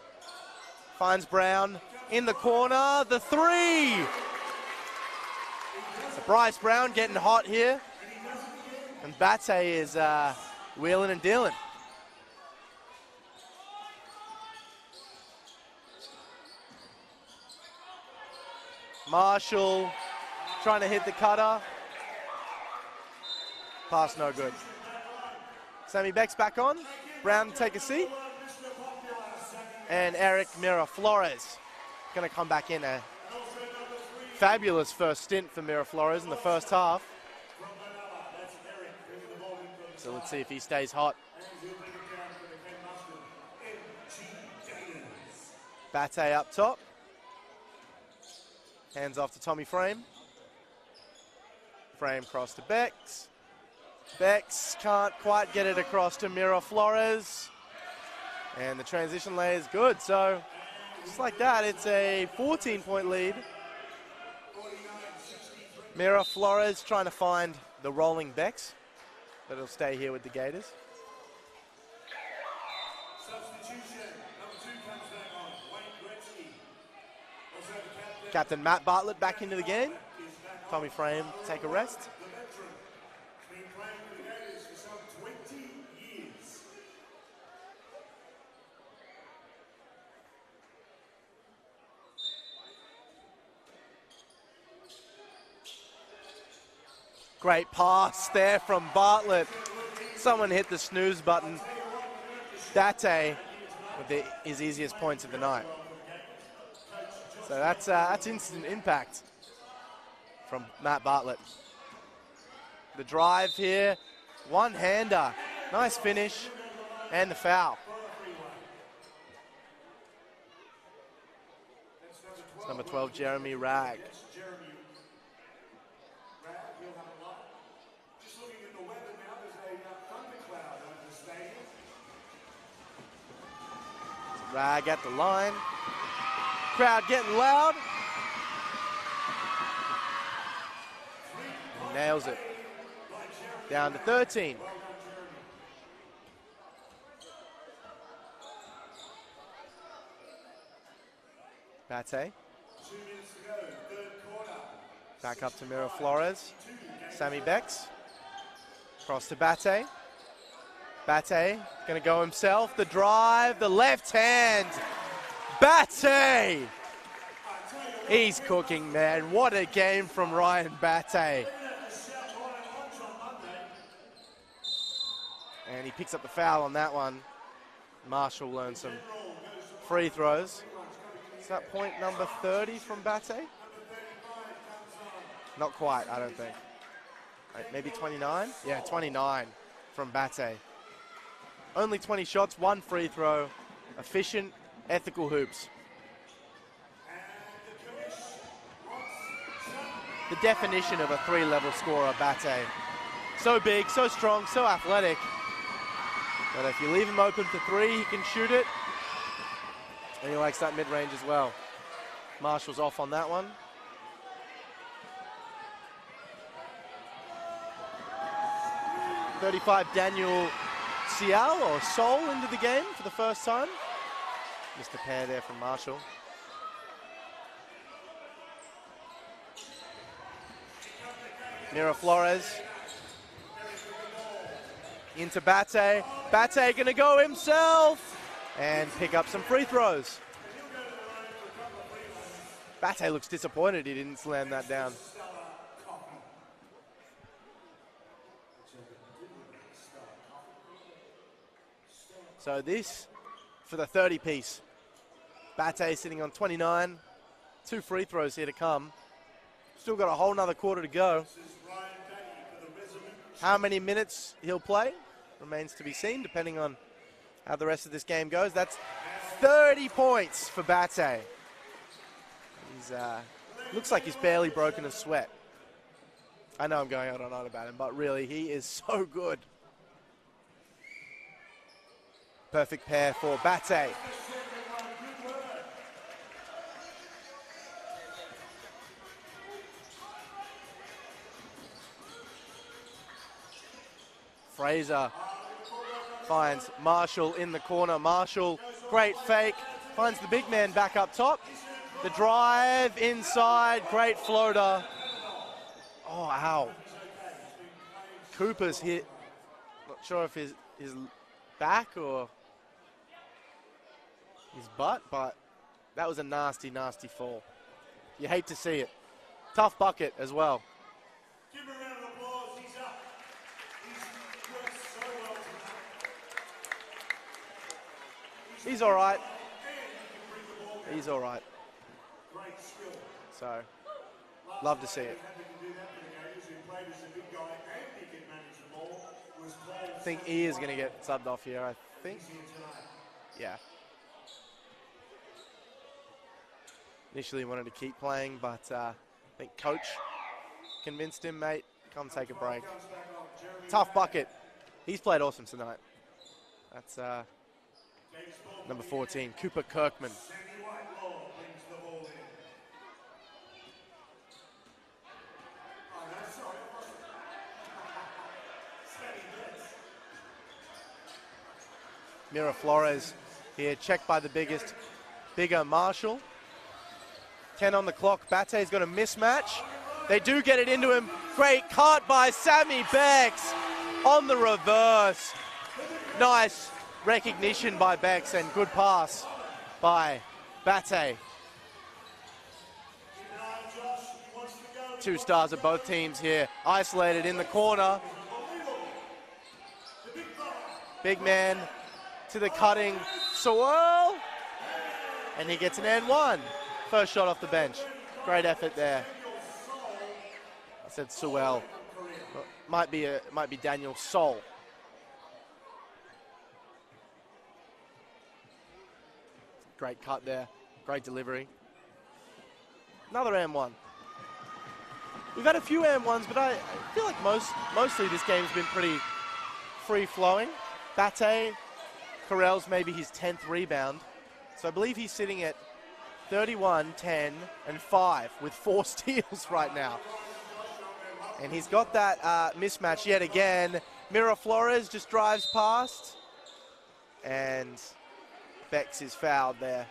Finds Brown in the corner. The three! So Bryce Brown getting hot here. And Bate is wheeling and dealing. Marshall trying to hit the cutter. Pass no good. Sammy Beck's back on. Brown take a seat. And Eric Miraflores going to come back in. A fabulous first stint for Miraflores in the first half. So let's see if he stays hot. Bate up top. Hands off to Tommy Frame. Frame cross to Bex. Bex can't quite get it across to Mira Flores. And the transition lay is good. So just like that, it's a 14-point lead. Mira Flores trying to find the rolling Bex, but it'll stay here with the Gators. Substitution. Number 2 comes back on. Wayne Gretzky. Also the captain. Captain Matt Bartlett back into the game. Tommy Frame take a rest. The veteran. Has been playing for the Gators for some 20 years. Great pass there from Bartlett. Someone hit the snooze button. Date with his easiest points of the night. So that's instant impact from Matt Bartlett. The drive here, one-hander, nice finish, and the foul. It's number 12, Jeremy Ragg. Just looking at the weather now, there's a thundercloud over the stadium. Ragg at the line. Crowd getting loud. He nails it. Down to 13. Bate. 2 minutes to go, third quarter. Back up to Mira Flores. Sammy Bex. Cross to Bate. Bate gonna go himself. The drive, the left hand. Bate! He's cooking, man. What a game from Ryan Bate. And he picks up the foul on that one. Marshall learned some free throws. Is that point number 30 from Bate? Not quite, I don't think. Maybe 29? Yeah, 29 from Bate. Only 20 shots, 1 free throw. Efficient, ethical hoops. The definition of a 3-level scorer, Bate. So big, so strong, so athletic. But if you leave him open for 3, he can shoot it. And he likes that mid-range as well. Marshall's off on that one. .35 Daniel Cial or Sol into the game for the first time. Missed a pair there from Marshall. Mira Flores into Bate. Bate gonna go himself and pick up some free throws. Bate looks disappointed he didn't slam that down. So this for the 30 piece. Bate sitting on 29. 2 free throws here to come. Still got a whole nother quarter to go. How many minutes he'll play remains to be seen, depending on how the rest of this game goes. That's 30 points for Bate. He's looks like he's barely broken a sweat. I know I'm going on and on about him, but really, he is so good. Perfect pair for Bate. Fraser finds Marshall in the corner. Marshall, great fake, finds the big man back up top. The drive inside, great floater. Oh, ow. Cooper's hit, not sure if his back or his butt, but that was a nasty, nasty fall. You hate to see it. Tough bucket as well. Give him a round of applause. He's up. He's worked so well tonight. He's all right. And he can bring the ball down. He's all right. Great skill. So, love to see it. Happy to do that for the Gators, who played as a big guy and he can manage the ball. Was played I think E is going to get subbed off here, I think. here tonight. Yeah. Initially wanted to keep playing, but I think coach convinced him, mate, come take a break. Tough bucket. He's played awesome tonight. That's number 14, Cooper Kirkman. Mira Flores here, checked by the bigger Marshall. 10 on the clock. Bate's got a mismatch. They do get it into him. Great cut by Sammy Becks on the reverse. Nice recognition by Becks and good pass by Bate. 2 stars of both teams here, isolated in the corner. Big man to the cutting Sewell, and he gets an and one. First shot off the bench. Great effort there. I said Sewell. Might be Daniel Sol. Great cut there. Great delivery. Another M1. We've had a few M1s, but I feel like mostly this game's been pretty free-flowing. Bate, Carell's maybe his 10th rebound. So I believe he's sitting at 31, 10, and 5 with 4 steals right now. And he's got that mismatch yet again. Mira Flores just drives past. And Becks is fouled there.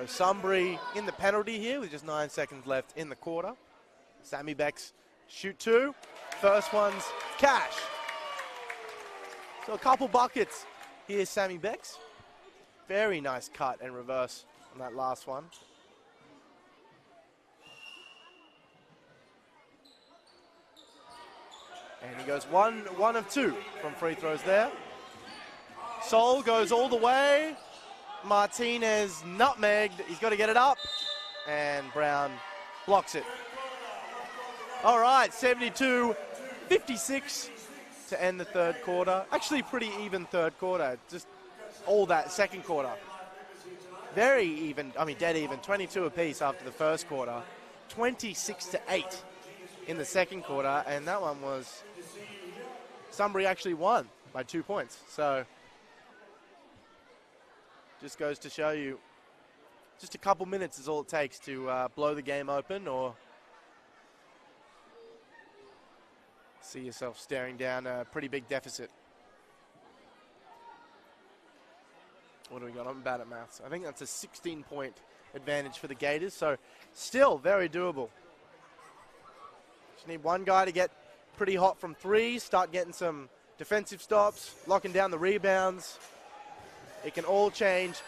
Sunbury in the penalty here with just 9 seconds left in the quarter. Sammy Becks shoot 2. First one's cash. So a couple buckets. Here's Sammy Becks. Very nice cut and reverse on that last one. And he goes one of 2 from free throws there. Sol goes all the way. Martinez nutmegged. He's got to get it up. And Brown blocks it. All right, 72-56 to end the third quarter. Actually, pretty even third quarter. Just all that second quarter. Very even, I mean dead even. 22 apiece after the first quarter. 26-8 in the second quarter. And that one was, Sunbury actually won by 2 points. So just goes to show you, just a couple minutes is all it takes to blow the game open or see yourself staring down a pretty big deficit. What do we got? I'm bad at maths. I think that's a 16-point advantage for the Gators, so still very doable. Just need one guy to get pretty hot from 3, start getting some defensive stops, locking down the rebounds. It can all change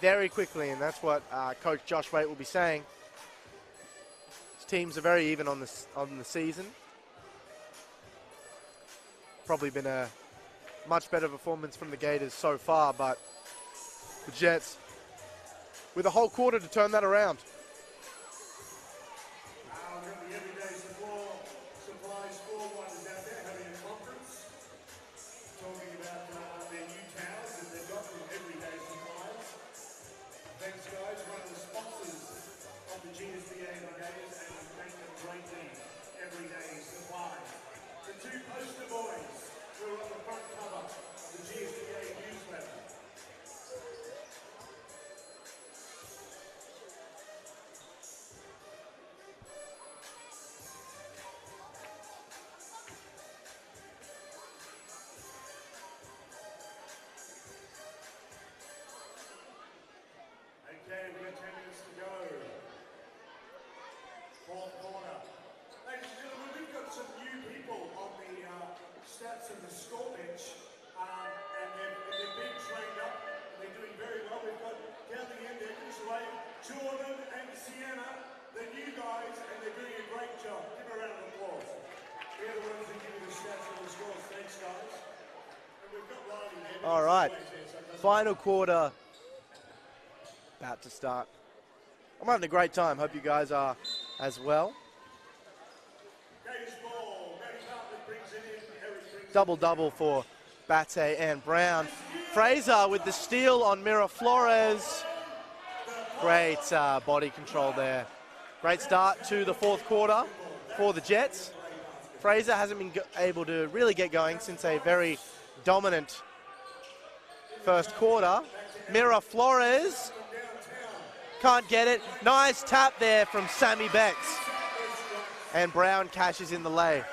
very quickly, and that's what Coach Josh Waite will be saying. His teams are very even on the season. Probably been a much better performance from the Gators so far, but the Jets with a whole quarter to turn that around. All right, final quarter about to start. I'm having a great time. Hope you guys are as well. Double-double for Bate and Brown. Fraser with the steal on Mira Flores. Great body control there. Great start to the fourth quarter for the Jets. Fraser hasn't been able to really get going since a very dominant first quarter. Mira Flores can't get it. Nice tap there from Sammy Becks. And Brown cashes in the lay.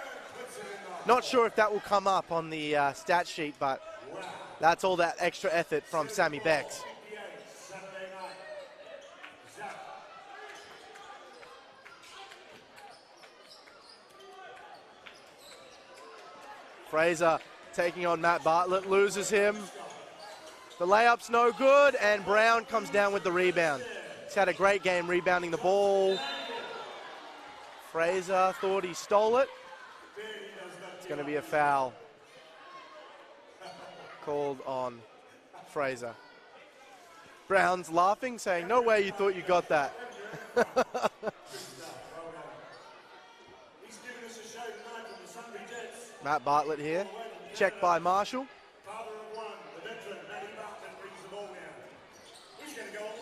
Not sure if that will come up on the stat sheet, but that's all that extra effort from Sammy Becks. Fraser taking on Matt Bartlett, loses him. The layup's no good, and Brown comes down with the rebound. He's had a great game rebounding the ball. Fraser thought he stole it. It's going to be a foul called on Fraser. Brown's laughing, saying, "No way you thought you got that." Matt Bartlett here. Check by Marshall.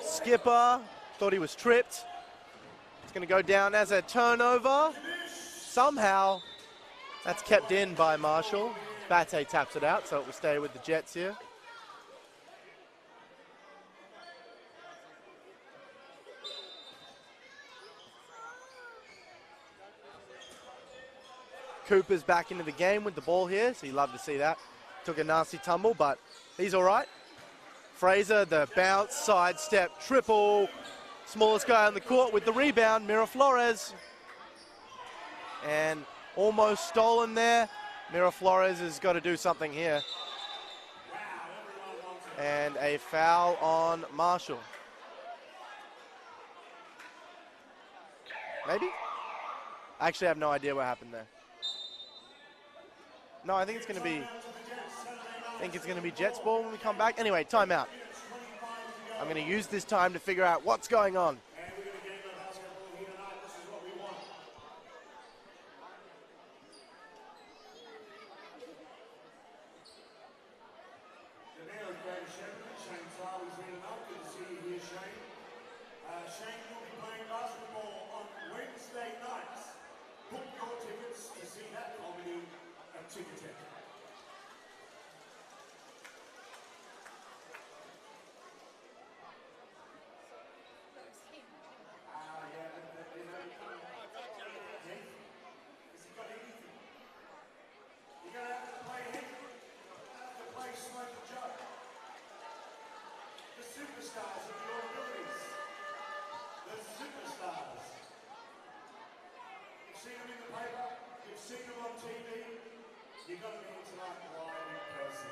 Skipper thought he was tripped. It's going to go down as a turnover. Somehow that's kept in by Marshall. Bate taps it out, so it will stay with the Jets here. Cooper's back into the game with the ball here, so you love to see that. Took a nasty tumble, but he's all right. Fraser, the bounce, sidestep, triple. Smallest guy on the court with the rebound, Mira Flores. And almost stolen there. Mira Flores has got to do something here. And a foul on Marshall. Maybe? I actually have no idea what happened there. No, I think it's going to be Jets ball when we come back. Anyway, timeout. I'm going to use this time to figure out what's going on. Shane will be playing basketball on Wednesday nights. Book your tickets to see that comedy at Ticketek. Superstars of your abilities. The superstars. You've seen them in the paper, you've seen them on TV. You've got to be tonight live in person.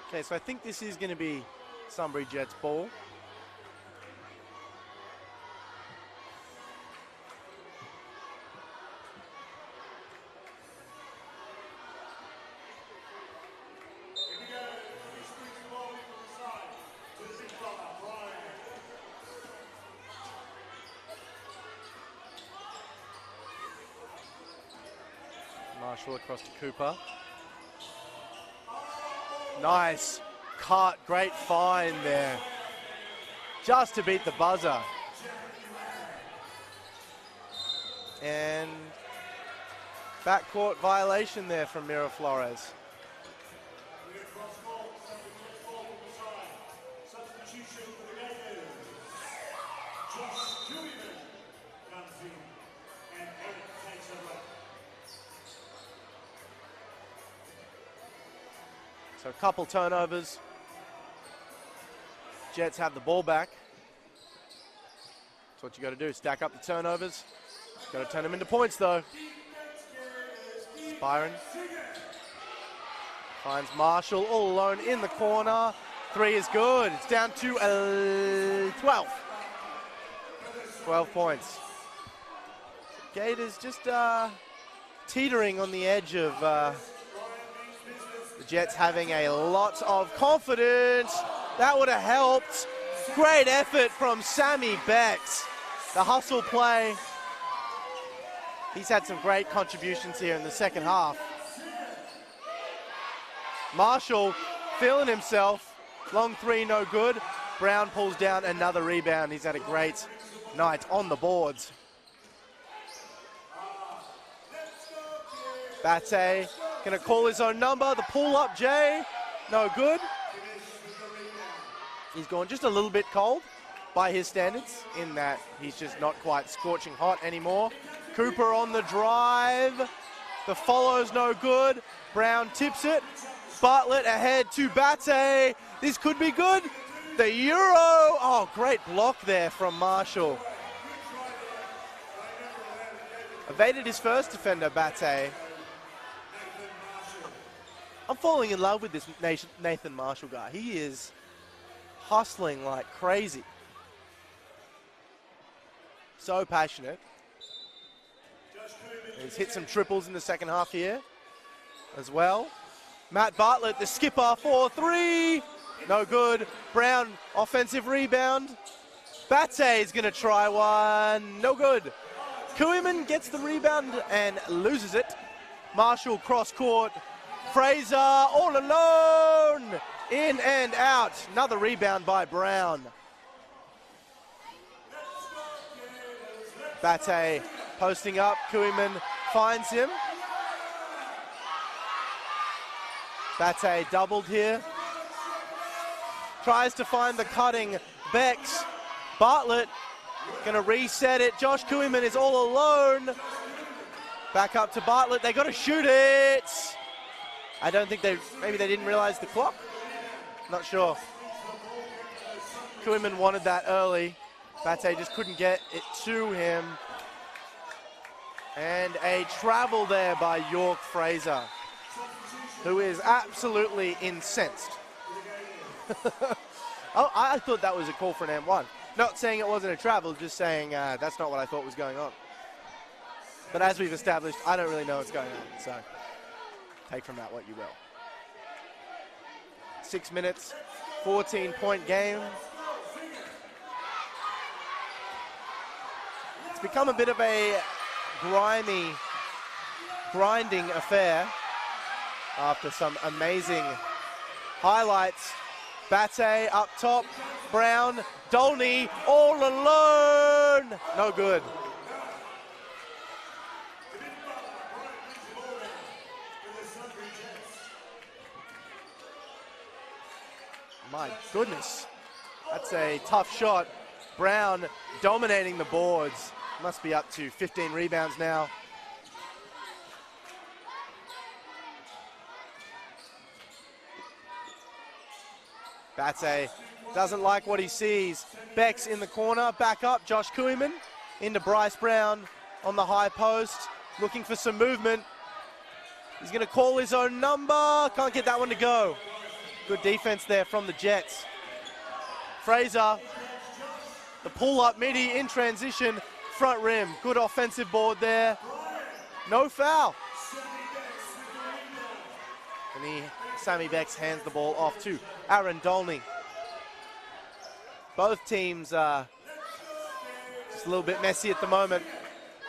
Okay, so I think this is going to be Sunbury Jets ball. Marshall across to Cooper. Nice cut, great find there. Just to beat the buzzer. And backcourt violation there from Mira Flores. So a couple turnovers. Jets have the ball back. That's what you got to do, stack up the turnovers. Got to turn them into points though. Byron finds Marshall all alone in the corner. 3 is good. It's down to 12. 12 points. Gators just teetering on the edge of the Jets having a lot of confidence. That would have helped. Great effort from Sammy Bex. The hustle play. He's had some great contributions here in the second half. Marshall feeling himself. Long 3, no good. Brown pulls down another rebound. He's had a great night on the boards. Bate gonna call his own number. The pull up, Jay, no good. He's gone just a little bit cold by his standards in that he's just not quite scorching hot anymore. Cooper on the drive. The follow's no good. Brown tips it. Bartlett ahead to Bate. This could be good. The Euro. Oh, great block there from Marshall. Evaded his first defender, Bate. I'm falling in love with this Nathan Marshall guy. He is hustling like crazy. So passionate. He's hit some triples in the second half here as well. Matt Bartlett, the skipper, for 3. No good. Brown, offensive rebound. Bate is going to try one. No good. Kuiman gets the rebound and loses it. Marshall cross court. Fraser all alone. In and out. Another rebound by Brown. Bate posting up. Kuiman finds him. Bate doubled here. Tries to find the cutting Bex. Bartlett going to reset it. Josh Kuiman is all alone. Back up to Bartlett. They got to shoot it. I don't think maybe they didn't realize the clock. Not sure. Kuiman wanted that early. Bate just couldn't get it to him. And a travel there by York Fraser, who is absolutely incensed. Oh, I thought that was a call for an M1. Not saying it wasn't a travel, just saying that's not what I thought was going on. But as we've established, I don't really know what's going on, so take from that what you will. 6 minutes, 14-point game. It's become a bit of a grinding affair after some amazing highlights. Bate up top, Brown, Dolney all alone. No good. My goodness, that's a tough shot. Brown dominating the boards. Must be up to 15 rebounds now. Bate doesn't like what he sees. Bex in the corner, back up, Josh Kuiman into Bryce Brown on the high post, looking for some movement. He's going to call his own number, can't get that one to go. Good defense there from the Jets. Fraser, the pull-up midi in transition, front rim. Good offensive board there. No foul. And Sammy Bex hands the ball off to Aaron Dolney. Both teams just a little bit messy at the moment.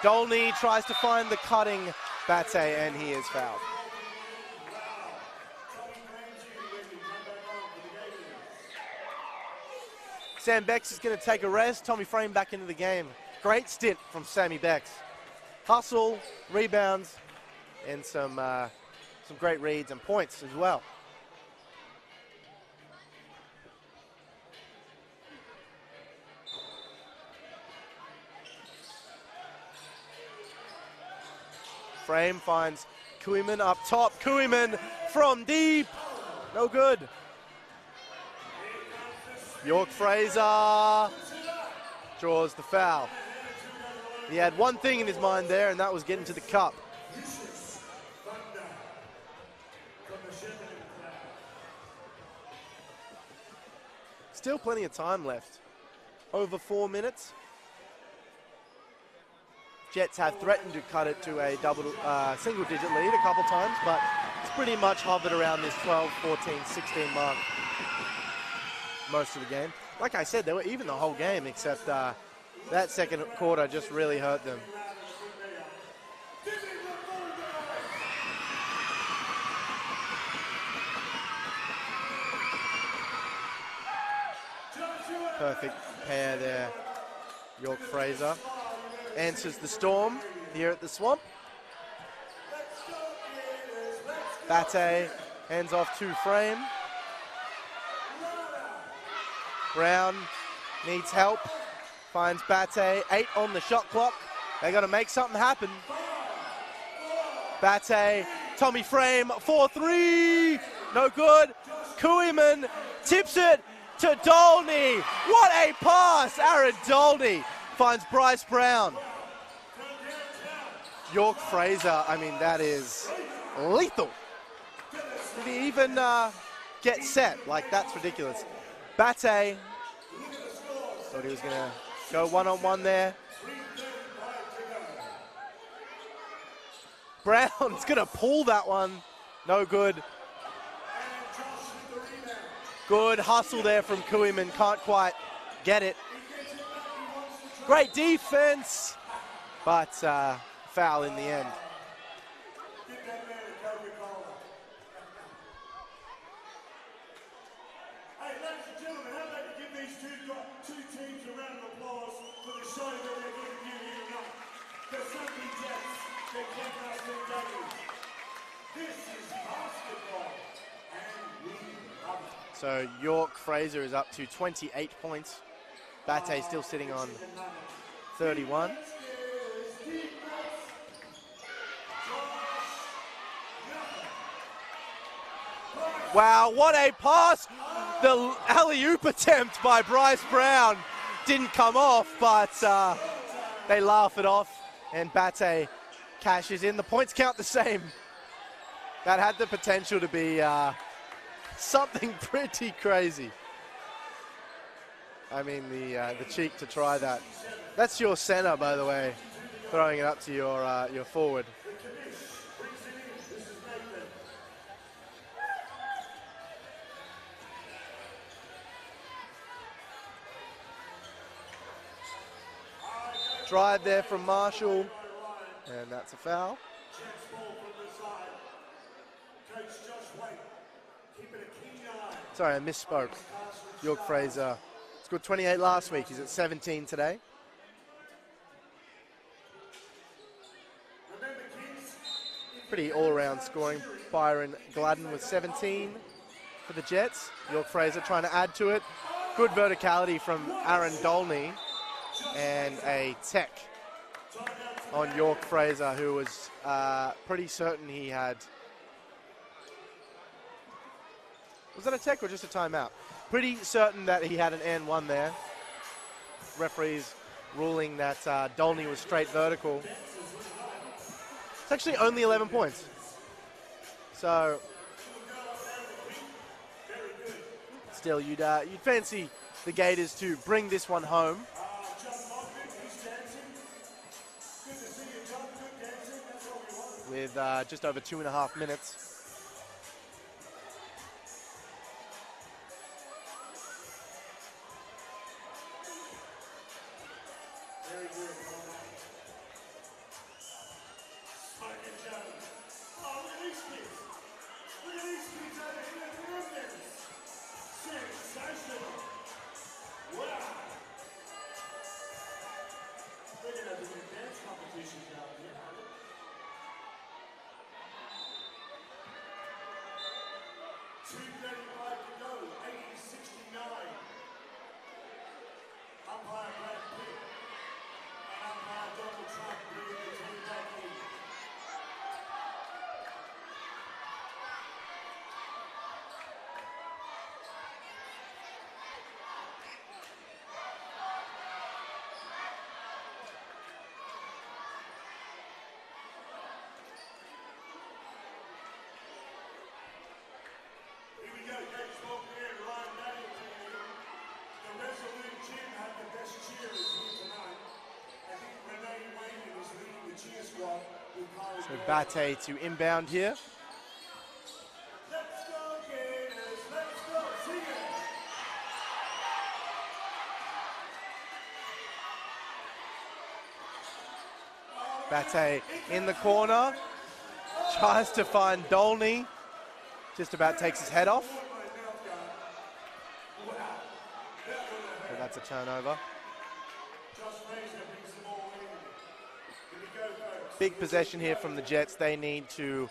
Dolney tries to find the cutting Bate, and he is fouled. Sam Bex is going to take a rest. Tommy Frame back into the game. Great stint from Sammy Bex. Hustle, rebounds, and some great reads and points as well. Frame finds Kuiman up top. Kuiman from deep. No good. York Fraser draws the foul. He had one thing in his mind there, and that was getting to the cup. Still plenty of time left. Over 4 minutes. Jets have threatened to cut it to a single-digit lead a couple times, but it's pretty much hovered around this 12, 14, 16 mark most of the game. Like I said, they were even the whole game, except that second quarter just really hurt them. Perfect pair there. York Fraser answers the storm here at the Swamp. Bate hands off to Frame. Brown needs help. Finds Bate. 8 on the shot clock. They got to make something happen. Bate, Tommy Frame, 4-3. No good. Kuiman tips it to Dolney. What a pass! Aaron Dolney finds Bryce Brown. York Fraser, I mean, that is lethal. Did he even get set? Like, that's ridiculous. Bate thought he was going to go one-on-one there. Brown's going to pull that one. No good. Good hustle there from Kuiman. Can't quite get it. Great defense, but foul in the end. Hey, ladies and gentlemen, how about you give these two teams a round of applause for the show that they're going to give you tonight. The Sunbury Jets, the Camphouse Sunbury. This is basketball, and we love it. So York Fraser is up to 28 points. Bate still sitting on 31. Wow, what a pass! The alley-oop attempt by Bryce Brown didn't come off, but they laugh it off, and Bate cashes in. The points count the same. That had the potential to be something pretty crazy. I mean, the cheek to try that. That's your center, by the way, throwing it up to your forward. Drive there from Marshall, and that's a foul. Sorry, I misspoke. York Fraser scored 28 last week. He's at 17 today. Pretty all-around scoring. Byron Gladden with 17 for the Jets. York Fraser trying to add to it. Good verticality from Aaron Dolney, and a tech on York Fraser, who was pretty certain he had. Was that a tech or just a timeout? Pretty certain that he had an N1 there. Referees ruling that Dolney was straight vertical. It's actually only 11 points. So still, you'd fancy the Gators to bring this one home. With just over 2.5 minutes. Very good. Oh, look at these kids. Look at these kids over here. Look at them. Sensational. Wow. We're going to have a dance competition down here. So Bate to inbound here. Let's go, Gators. Let's go. Sing it. Bate in the corner. Tries to find Dolney. Just about takes his head off. So that's a turnover. Big possession here from the Jets. They need to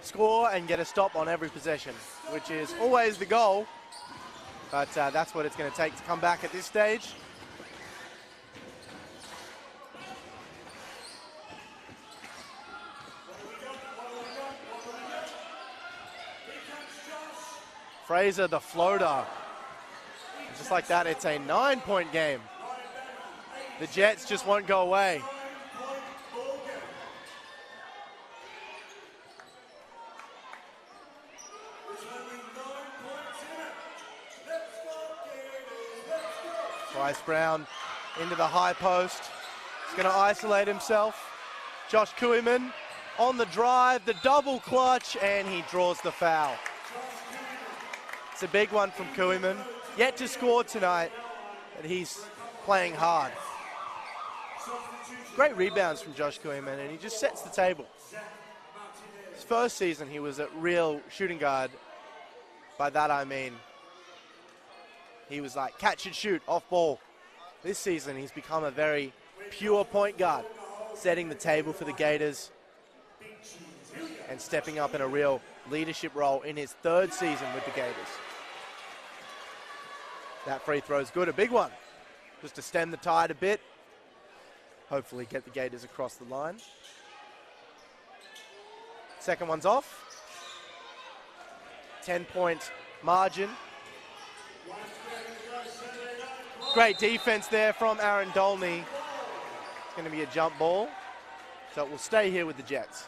score and get a stop on every possession, which is always the goal. But that's what it's going to take to come back at this stage. Fraser, the floater. And just like that, it's a 9-point game. The Jets just won't go away. Bryce Brown into the high post. He's going to isolate himself. Josh Kuiman on the drive, the double clutch, and he draws the foul. It's a big one from Kuiman. Yet to score tonight, but he's playing hard. Great rebounds from Josh Kuiman, and he just sets the table. His first season, he was a real shooting guard. By that I mean, he was like catch and shoot, off ball. This season, he's become a very pure point guard, setting the table for the Gators and stepping up in a real leadership role in his third season with the Gators. That free throw is good, a big one, just to stem the tide a bit. Hopefully get the Gators across the line. Second one's off. 10-point margin. Great defense there from Aaron Dolney. It's going to be a jump ball, so it will stay here with the Jets.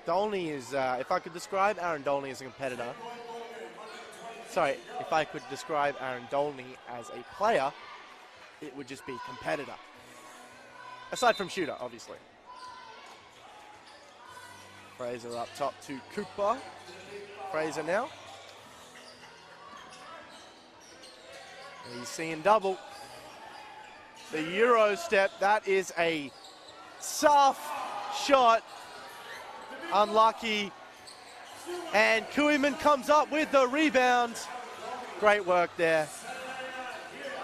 Dolney is, if I could describe Aaron Dolney as a competitor, sorry, if I could describe Aaron Dolney as a player, it would just be competitor. Aside from shooter, obviously. Fraser up top to Cooper. Fraser now. He's seeing double. The Euro step, that is a soft shot. Unlucky. And Kuiman comes up with the rebound. Great work there.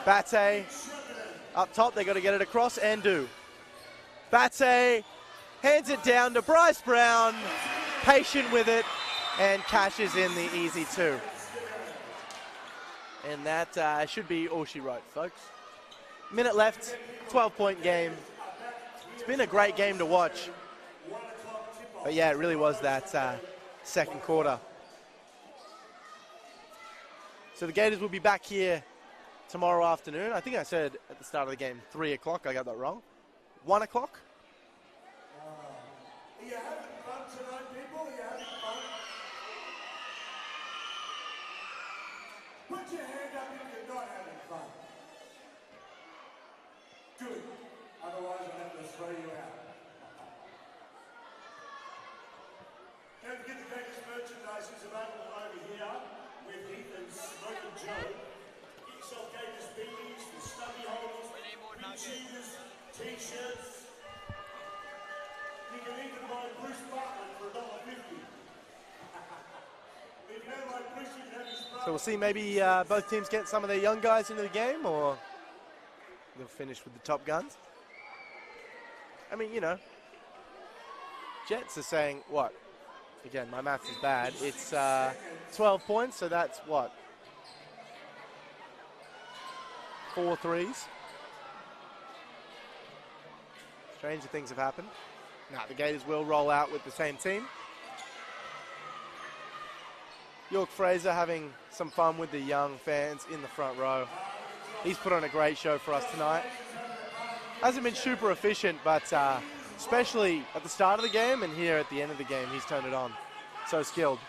Bate up top, they got to get it across and do. Bate hands it down to Bryce Brown, patient with it, and cashes in the easy two. And that should be all she wrote, folks. Minute left, 12-point game. It's been a great game to watch. But yeah, it really was that second quarter. So the Gators will be back here tomorrow afternoon. I think I said at the start of the game 3 o'clock. I got that wrong. 1 o'clock. Are you having fun tonight, people? Are you having fun? Put your hand up if you're not having fun. Good. Otherwise, I'll have to throw you out. Don't forget the Gators merchandise is available over here with Heath and Smoke and Joe. Get yourself Gators beanies, the stubby holders, big cheeses, t-shirts. You can even buy Bruce Bartlett for $1.50. If you don't like Bruce, you can have his So we'll see maybe both teams get some of their young guys into the game, or they'll finish with the top guns. I mean, you know, Jets are saying, what? Again, my maths is bad. It's 12 points, so that's what? 4 threes. Stranger things have happened. Now, the Gators will roll out with the same team. York Fraser having some fun with the young fans in the front row. He's put on a great show for us tonight. Hasn't been super efficient, but especially at the start of the game and here at the end of the game, he's turned it on. So skilled.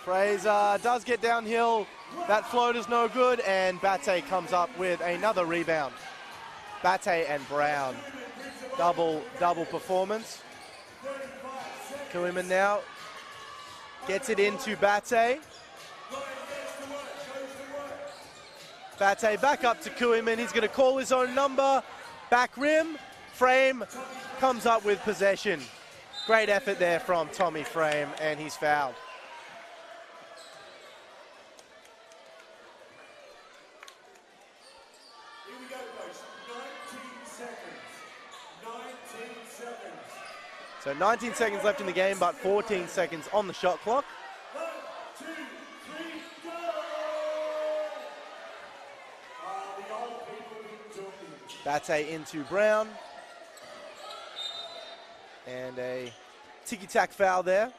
Fraser does get downhill. That float is no good, and Bate comes up with another rebound. Bate and Brown, double performance. Kuiman now gets it into Bate. Bate back up to Kuiman. He's going to call his own number. Back rim. Frame comes up with possession. Great effort there from Tommy Frame, and he's fouled. Here we go, folks. 19 seconds. 19 seconds. So 19 seconds left in the game, but 14 seconds on the shot clock. 1, 2, 3, go! The old people didn't join you. Bate into Brown. And a ticky-tack foul there.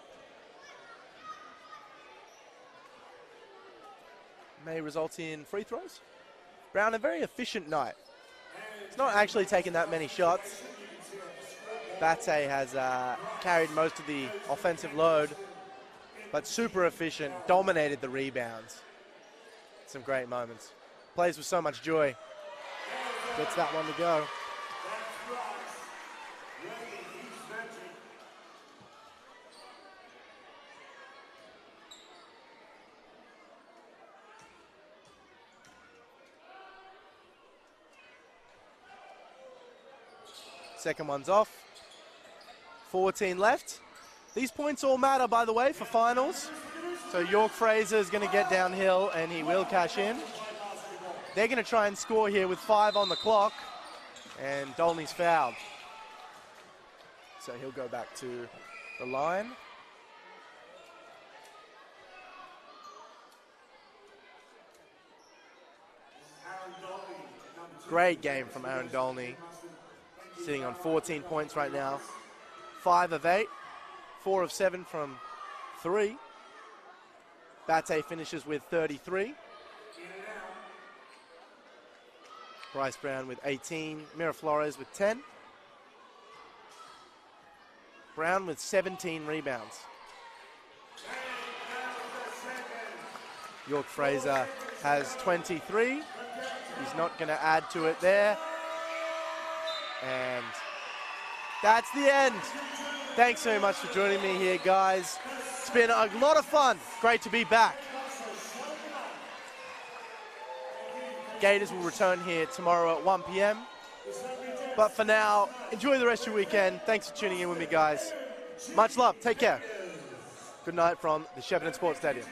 May result in free throws. Brown, a very efficient night. He's not actually taken that many shots. Bate has carried most of the offensive load, but super efficient, dominated the rebounds. Some great moments. Plays with so much joy. Gets that one to go. Second one's off. 14 left. These points all matter, by the way, for finals. So York Fraser is going to get downhill, and he will cash in. They're going to try and score here with 5 on the clock, and Dolney's fouled. So he'll go back to the line. Great game from Aaron Dolney. Sitting on 14 points right now. 5 of 8, 4 of 7 from 3. Bate finishes with 33. Bryce Brown with 18. Miraflores with 10. Brown with 17 rebounds. York Fraser has 23. He's not going to add to it there. And that's the end. Thanks so much for joining me here, guys. It's been a lot of fun. Great to be back. Gators will return here tomorrow at 1 p.m. But for now, enjoy the rest of your weekend. Thanks for tuning in with me, guys. Much love. Take care. Good night from the Shepparton Sports Stadium.